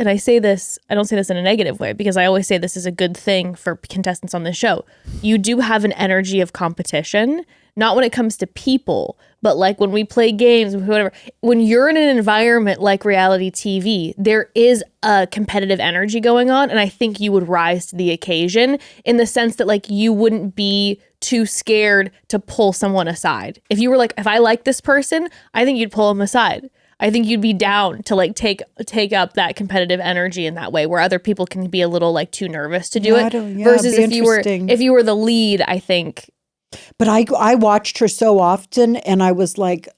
And I say this, I don't say this in a negative way because I always say this is a good thing for contestants on the show. You do have an energy of competition, not when it comes to people, but like when we play games, whatever. When you're in an environment like reality TV, there is a competitive energy going on. And I think you would rise to the occasion in the sense that like you wouldn't be too scared to pull someone aside. If you were like, if I like this person, I think you'd pull them aside. I think you'd be down to like take up that competitive energy in that way where other people can be a little like too nervous to do it versus if you were the lead, I think. But I watched her so often and I was like,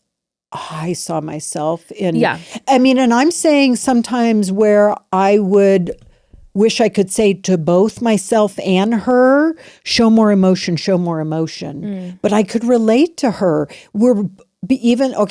I saw myself in, I mean, and I'm saying sometimes where I would wish I could say to both myself and her, show more emotion. But I could relate to her.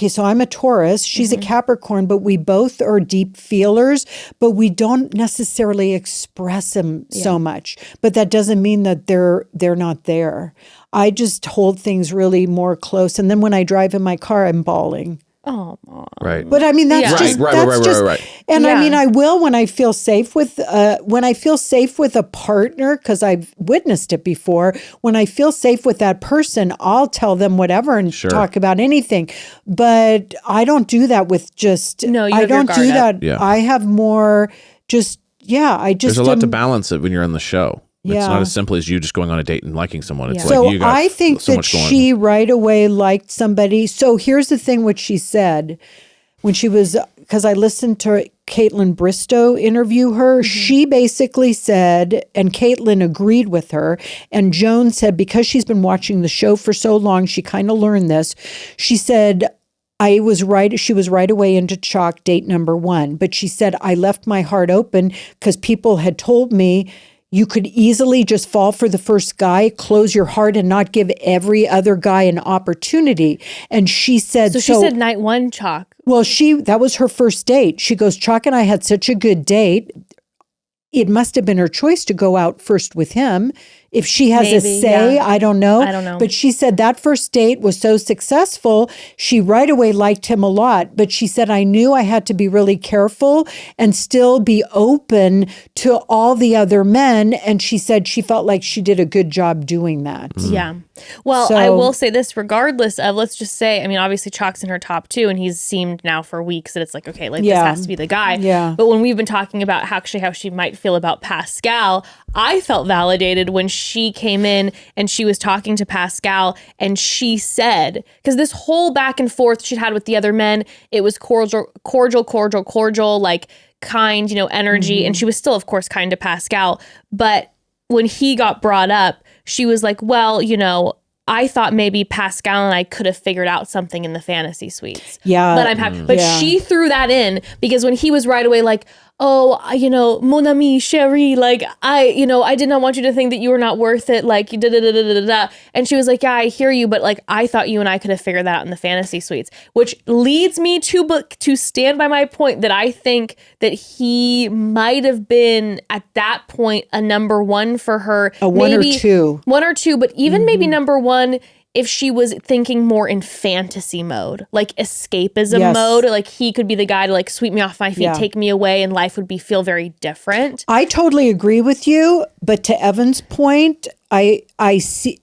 So I'm a Taurus, she's a Capricorn, but we both are deep feelers, but we don't necessarily express them so much. But that doesn't mean that they're not there. I just hold things really more close. And then when I drive in my car, I'm bawling. Oh, Mom. Right. But I mean, that's just, right. And I mean, I will when I feel safe with a partner, because I've witnessed it before. When I feel safe with that person, I'll tell them whatever and talk about anything. But I don't do that with just, I don't do that. Yeah. I have more just, there's a lot to balance it when you're on the show. Yeah. It's not as simple as you just going on a date and liking someone. It's So like you got I think so that much going she right away liked somebody. So here's the thing, what she said when she was, because I listened to Caitlin Bristow interview her. She basically said, and Caitlin agreed with her, and Joan said, because she's been watching the show for so long, she kind of learned this. She said, she was right away into chalk date number 1. But she said, I left my heart open because people had told me you could easily just fall for the first guy, close your heart, and not give every other guy an opportunity. And she said... So she said night 1, Chalk. Well, that was her first date. She goes, Chalk and I had such a good date. It must have been her choice to go out first with him. If she has a say, I don't know. But she said that first date was so successful, she right away liked him a lot. But she said, I knew I had to be really careful and still be open to all the other men. And she said she felt like she did a good job doing that. Yeah. Well, I will say this, regardless of, let's just say, I mean, obviously Chalk's in her top 2 and he's seemed now for weeks that it's like, okay, like this has to be the guy. Yeah. But when we've been talking about how she might feel about Pascal, I felt validated when she came in and she was talking to Pascal and she said, because this whole back and forth she'd had with the other men, it was cordial, like kind, energy. And she was still, of course, kind to Pascal. But when he got brought up, she was like, well, I thought maybe Pascal and I could have figured out something in the fantasy suites. Yeah. But I'm happy. But she threw that in because when he was right away like, mon ami, chérie, like, I did not want you to think that you were not worth it, like, da da da da da da. And she was like, yeah, I hear you, but like, I thought you and I could have figured that out in the fantasy suites, which leads me to stand by my point that I think that he might have been at that point a number one for her. One or two, but even maybe number one if she was thinking more in fantasy mode, like escapism mode, like he could be the guy to like sweep me off my feet, take me away, and life would feel very different. I totally agree with you, but to Evan's point, I see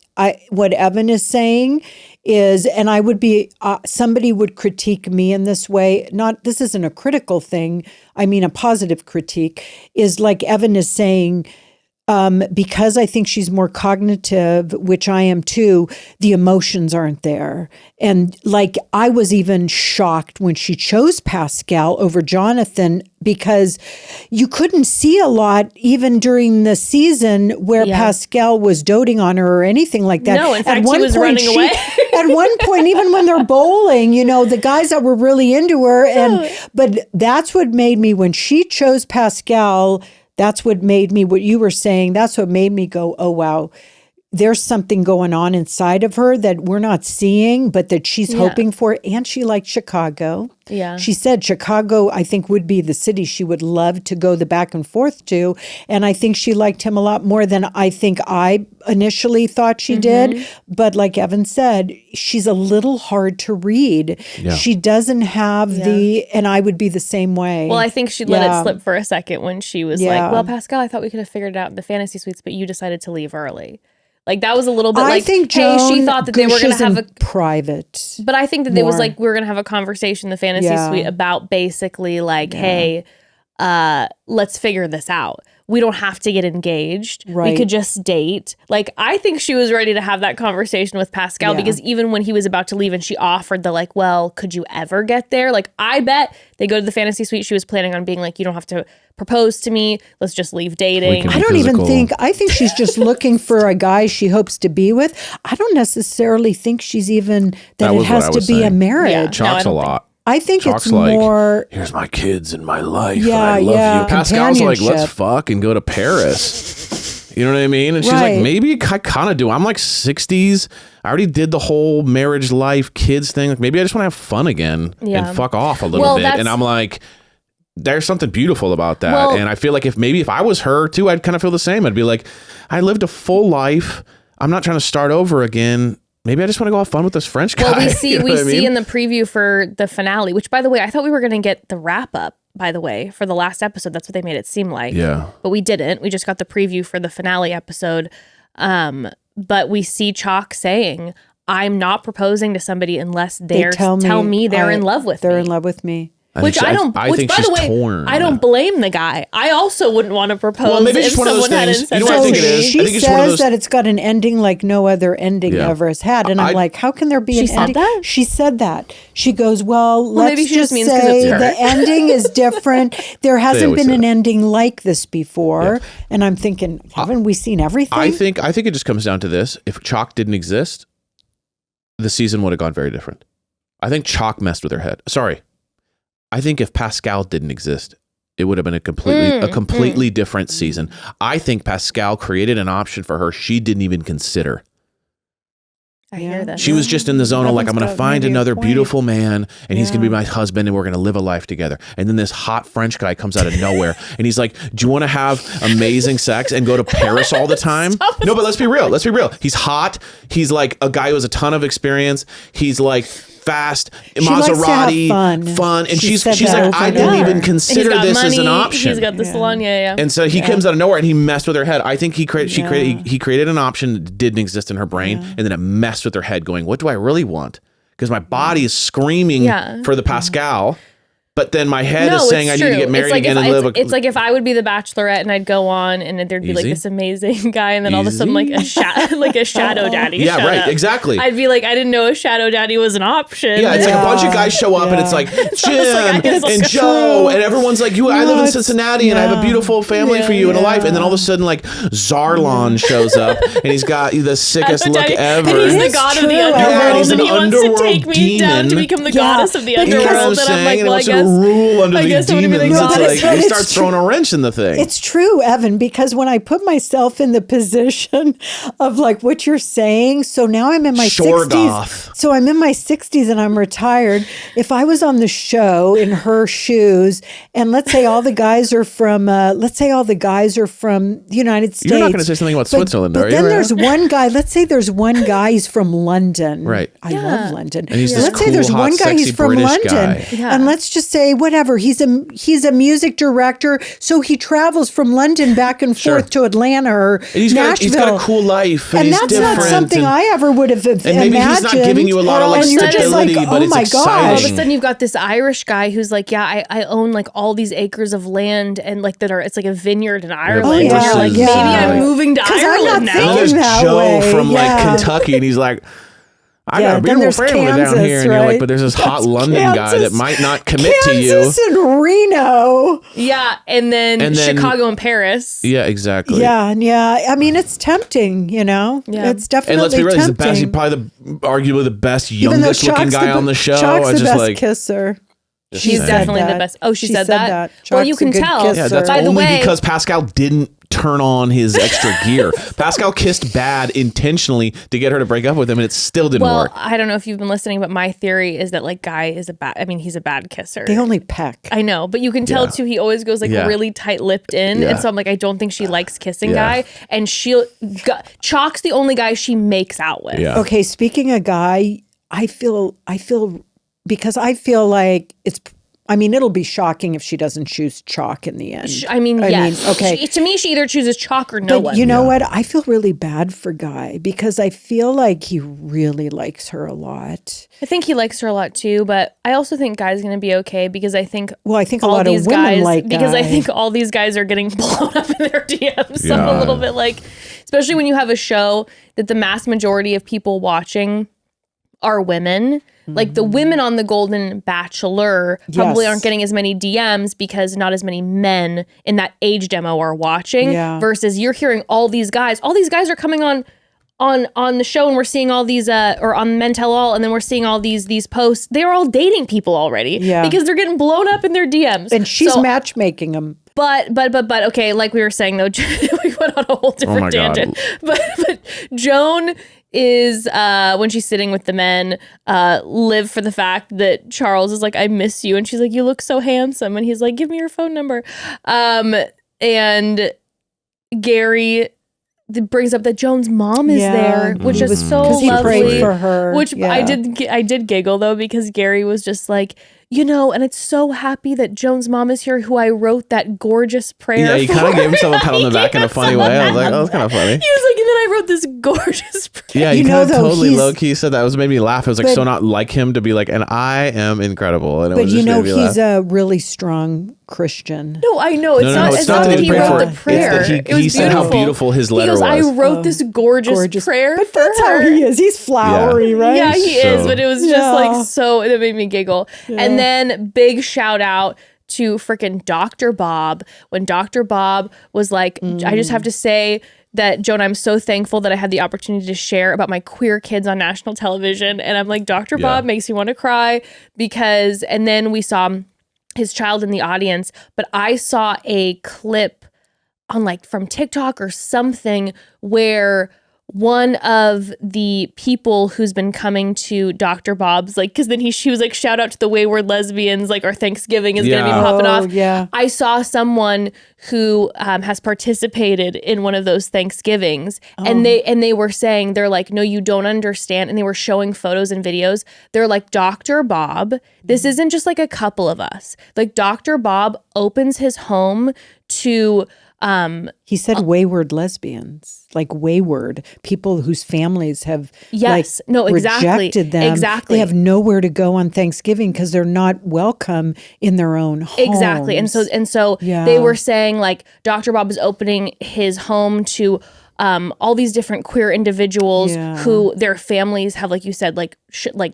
what Evan is saying is, and I would be, somebody would critique me in this way. This isn't a critical thing. I mean, a positive critique is like Evan is saying, because I think she's more cognitive, which I am too, the emotions aren't there. And like, I was even shocked when she chose Pascal over Jonathan, because you couldn't see a lot even during the season where Pascal was doting on her or anything like that. No, in fact, she was running away. At one point, even when they're bowling, the guys that were really into her. But that's what made me, when she chose Pascal, that's what made me, what you were saying, that's what made me go, oh, wow, there's something going on inside of her that we're not seeing, but that she's hoping for. And she liked Chicago. Yeah. She said Chicago, I think, would be the city she would love to go the back and forth to. And I think she liked him a lot more than I think I initially thought she did. But like Evan said, she's a little hard to read. Yeah. She doesn't have and I would be the same way. Well, I think she let it slip for a second when she was like, well, Pascal, I thought we could have figured it out in the fantasy suites, but you decided to leave early. Like, that was a little bit like, think hey, she thought that they were going to have a private. But I think that it was like, we were going to have a conversation in the fantasy suite about basically like, hey, let's figure this out. We don't have to get engaged. Right. We could just date. Like, I think she was ready to have that conversation with Pascal because even when he was about to leave and she offered the like, well, could you ever get there? Like, I bet they go to the fantasy suite. She was planning on being like, you don't have to propose to me. Let's just leave dating. I think she's just looking for a guy she hopes to be with. I don't necessarily think she's even that it has to be a marriage. Yeah, Chalk's a lot. I think Chalk's it's more like, here's my kids and my life. And I love you. Pascal's like, let's fuck and go to Paris. You know what I mean? And she's like, maybe I kind of do. I'm like 60s. I already did the whole marriage life, kids thing. Like, maybe I just want to have fun again and fuck off a little bit. And I'm like, there's something beautiful about that. And I feel like if I was her too, I'd kind of feel the same. I'd be like, I lived a full life. I'm not trying to start over again. Maybe I just want to go have fun with this French guy. Well, we see in the preview for the finale, which, by the way, I thought we were going to get the wrap up, by the way, for the last episode. That's what they made it seem like. Yeah. But we didn't. We just got the preview for the finale episode. But we see Chalk saying, I'm not proposing to somebody unless they tell me they're in love with me. They're in love with me. I think she's torn. I don't blame the guy. I also wouldn't want to propose if someone hadn't said you know what I think it is? She says that it's got an ending like no other ending ever has had. And I'm like, how can there be an ending? That? She said that. She goes, well let's just say the ending is different. There hasn't been an ending like this before. Yeah. And I'm thinking, haven't we seen everything? I think it just comes down to this. If Chalk didn't exist, the season would have gone very different. I think Chalk messed with her head. Sorry. I think if Pascal didn't exist, it would have been a completely different season. I think Pascal created an option for her she didn't even consider. I hear that. She was just in the zone of like, I'm going to find another beautiful man and he's going to be my husband and we're going to live a life together. And then this hot French guy comes out of nowhere and he's like, do you want to have amazing sex and go to Paris all the time? No, but let's be real. He's hot. He's like a guy who has a ton of experience. He's like fast, Maserati, fun. And she's like, I didn't even consider this as an option. He's got the salon, And so he comes out of nowhere and he messed with her head. I think he created an option that didn't exist in her brain, and then it messed with her head going, what do I really want? Because my body is screaming for the Pascal. But then my head is saying I need to get married again and live. It's like if I would be the Bachelorette and I'd go on and there'd be like this amazing guy and then all of a sudden like a shadow daddy. Yeah, right. Up. Exactly. I'd be like, I didn't know a shadow daddy was an option. Yeah, it's like a bunch of guys show up and it's like Jim and Joe and everyone's like, I live in Cincinnati and I have a beautiful family for you and a life. And then all of a sudden like Zarlon shows up and he's got the sickest look ever. And he's the god of the underworld and he wants to take me down to become the goddess of the underworld. And I'm like, well, I guess rule under these demons. It's like he starts it's throwing a wrench in the thing. It's true, Evan, because when I put myself in the position of like what you're saying, so now I'm in my 60s. So I'm in my 60s and I'm retired. If I was on the show in her shoes, and let's say all the guys are from the United States. You're not going to say something about Switzerland, are you? Then there's one guy. Let's say there's one guy. He's from London. Right. I love London. And he's this let's cool, say there's hot, one guy. sexy He's from British London, guy. and let's just say whatever. He's a music director, so he travels from London back and forth to Atlanta or Nashville. He's got a cool life, and that's not something I ever would have imagined. And maybe he's not giving you a lot of like stability, but it's exciting. All of a sudden, you've got this Irish guy who's like, I own like all these acres of land, and like it's like a vineyard in Ireland. Yeah. And you're like, maybe I'm moving to Ireland now. There's Joe from like Kentucky, and he's like, I got a beautiful family down here, and you're like, but there's this hot London guy that might not commit to you. Kansas and Reno. Yeah, and then Chicago and Paris. Yeah, exactly. Yeah. I mean, it's tempting, you know? Yeah. It's definitely and let's be real, tempting. he's probably arguably the best, youngest looking guy on the show. Chalk's the best kisser. She's definitely the best. Oh, she said that? Well, you can tell. Yeah, that's only because Pascal didn't turn on his extra gear. Pascal kissed bad intentionally to get her to break up with him, and it still didn't work. I don't know if you've been listening, but my theory is that like Guy is he's a bad kisser. They only peck. I know, but you can tell too, he always goes like really tight-lipped in. And so I'm like, I don't think she likes kissing Guy. And Chalk's the only guy she makes out with. Yeah. Okay, speaking of Guy, I feel because I feel like it'll be shocking if she doesn't choose Chalk in the end. Yes. Okay. To me, she either chooses Chalk or no one. But you know what? I feel really bad for Guy because I feel like he really likes her a lot. I think he likes her a lot too, but I also think Guy's going to be okay because I think a lot of women like Guy. Because I think all these guys are getting blown up in their DMs. So I'm a little bit like, especially when you have a show that the mass majority of people watching are women. Like the women on the Golden Bachelor probably aren't getting as many DMs because not as many men in that age demo are watching. Versus you're hearing all these guys. All these guys are coming on the show, and we're seeing all these or on Men Tell All, and then we're seeing all these posts. They're all dating people already because they're getting blown up in their DMs. And she's matchmaking them. But okay, like we were saying though, we went on a whole different tangent. But Joan is when she's sitting with the men, live for the fact that Charles is like, I miss you, and she's like, you look so handsome, and he's like, give me your phone number, and Gary brings up that Joan's mom is there, which is so lovely. He prayed for her, which I did giggle though because Gary was just like, and it's so happy that Joan's mom is here, who I wrote that gorgeous prayer for. Yeah, he kind of gave himself a pat on the back in a funny way. I was like, oh, that's kind of funny. He was like, and then I wrote this gorgeous prayer. Yeah, he kind of totally low-key said that. It made me laugh. It was like so not like him to be like, and I am incredible. And it was just made me laugh. He's a really strong Christian. No, I know. It's not that he wrote the prayer. It's that he said how beautiful his letter was. He goes, I wrote this gorgeous prayer but that's how he is. He's flowery, right? Yeah, he is. But it was just like so, it made me giggle. Yeah. And then big shout out to freaking Dr. Bob. When Dr. Bob was like, I just have to say that, Joan, I'm so thankful that I had the opportunity to share about my queer kids on national television. And I'm like, Dr. Bob makes me want to cry because, and then we saw his child in the audience, but I saw a clip on like from TikTok or something where one of the people who's been coming to Dr. Bob's, like, because then she was like, shout out to the wayward lesbians, like our Thanksgiving is going to be popping off. Yeah. I saw someone who has participated in one of those Thanksgivings, and they were saying, they're like, no, you don't understand. And they were showing photos and videos. They're like, Dr. Bob, this isn't just like a couple of us. Like Dr. Bob opens his home to he said wayward lesbians, like wayward people whose families have rejected them. Exactly. They have nowhere to go on Thanksgiving because they're not welcome in their own homes. Exactly. And so they were saying like Dr. Bob is opening his home to all these different queer individuals who their families have, like you said, like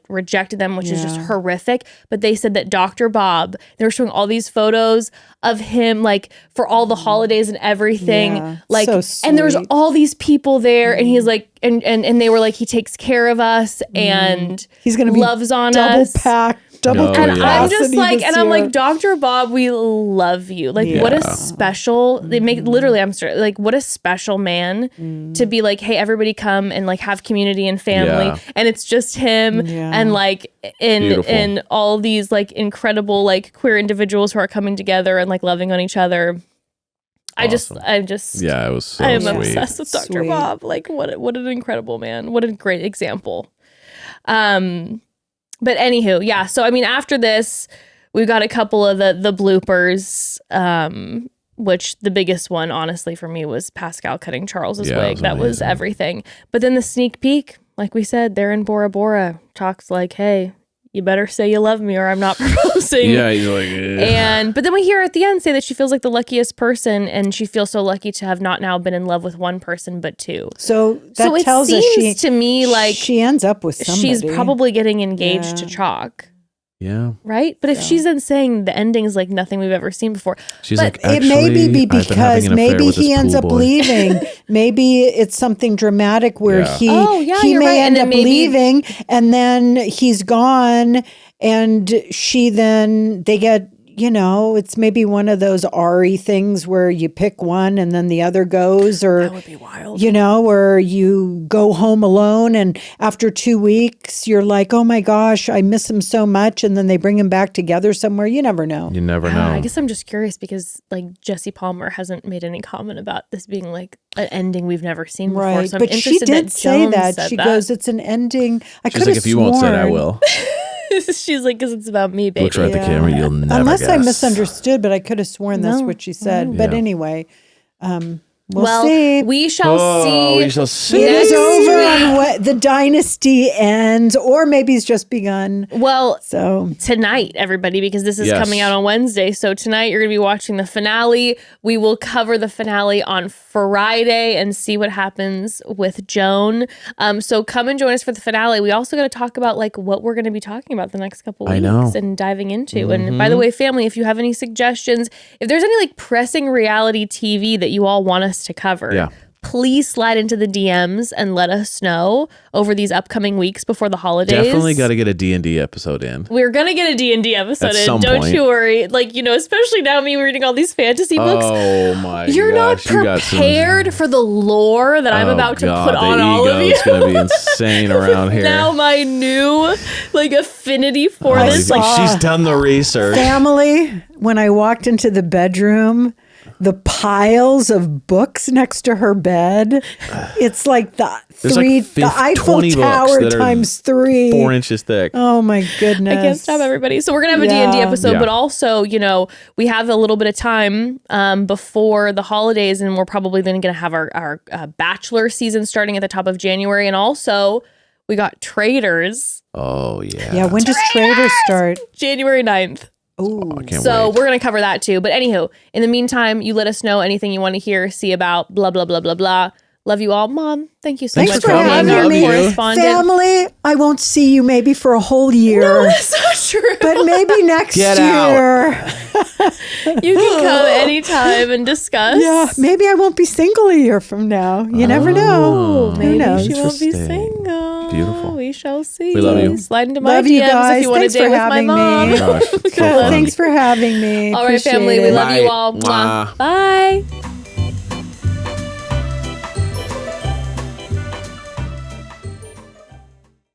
rejected them, which is just horrific. But they said that Dr. Bob, they were showing all these photos of him, like for all the holidays and everything, like, so and there was all these people there, and he's like, and they were like, he takes care of us and he's gonna be loves on double us. Packed. double And I'm just capacity like, this and I'm year. like, Dr. Bob, we love you. Like, what a special, they make, literally, I'm sorry, like, what a special man to be like, hey, everybody come and like have community and family. Yeah. And it's just him and like, in all these like incredible, like queer individuals who are coming together and like loving on each other. Awesome. I'm just, Yeah, it was so I am sweet. obsessed with Dr. Sweet. Bob. Like, what an incredible man. What a great example. But anywho, yeah. So, I mean, after this, we got a couple of the bloopers, which the biggest one, honestly, for me was Pascal cutting Charles's wig. That was everything. But then the sneak peek, like we said, they're in Bora Bora. Talks like, hey, you better say you love me or I'm not proposing. Yeah, he's like, But then we hear her at the end say that she feels like the luckiest person and she feels so lucky to have not now been in love with one person, but two. So that it tells us seems to me like she ends up with somebody. she's probably getting engaged to Chalk. yeah. Right? But if she's then saying the ending is like nothing we've ever seen before. She's but like, actually, It may be I've been because having an affair maybe with this he ends pool up boy. leaving. Maybe it's something dramatic where he you're may right. end And then up maybe- leaving and then he's gone and they get, it's maybe one of those Ari things where you pick one and then the other goes, or that would be wild. where you go home alone and after 2 weeks you're like, oh my gosh, I miss him so much, and then they bring him back together somewhere. You never know. You never know. I guess I'm just curious because like Jesse Palmer hasn't made any comment about this being like an ending we've never seen before. Right, So I'm but she interested did that say Joan that. said She that. goes, it's an ending. I She's could like, have if you won't say it, I sworn. will. She's like, because it's about me, baby. Looks right at the camera. You'll never Unless I guess. misunderstood, but I could have sworn that's No, what she said. But Yeah. anyway, we'll see. we shall see. We shall see. It is next over on what the dynasty ends, or maybe it's just begun. Well, So tonight, everybody, because this is Yes. coming out on Wednesday. So tonight you're going to be watching the finale. We will cover the finale on Friday and see what happens with Joan. So come and join us for the finale. We also got to talk about like what we're going to be talking about the next couple I weeks know. and diving into. And by the way, family, if you have any suggestions, if there's any like pressing reality TV that you all want us to cover, Yeah. please slide into the DMs and let us know over these upcoming weeks before the holidays. Definitely got to get a D&D episode in. We're going to get a D&D episode At in. some Don't point. you worry. Like, especially now me reading all these fantasy books. Oh my You're gosh. not prepared for the lore that I'm about to put on all of you. It's going to be insane around here. Now my new like affinity for Oh, this. Like, she's done the research. family, when I walked into the bedroom, the piles of books next to her bed, it's like the Eiffel 20 books Tower that are times 3. 4 inches thick. Oh my goodness. I can't stop everybody. So we're going to have a D&D episode, Yeah. but also, we have a little bit of time before the holidays, and we're probably then going to have our Bachelor season starting at the top of January. And also, we got Traders Oh, yeah. Yeah, when does Trader start? January 9th. Ooh. I can't So wait. we're going to cover that too. But anywho, in the meantime, you let us know anything you want to hear, see about, blah, blah, blah, blah, blah. Love you all. Mom, thank you so Thanks much for being having our me. correspondent. Family, I won't see you maybe for a whole year. No, that's not true. But maybe next Get year. You can come anytime and discuss. Yeah, maybe I won't be single a year from now. You never know. Who Maybe knows? she won't be Interesting. single. Beautiful. We shall see. We love you. Slide into my Love DMs you if guys. you want Thanks to date for with my having mom. me. Gosh, so Good. fun. Thanks for having me. All right, Appreciate family. We it. love you Bye. all. Mwah. Bye.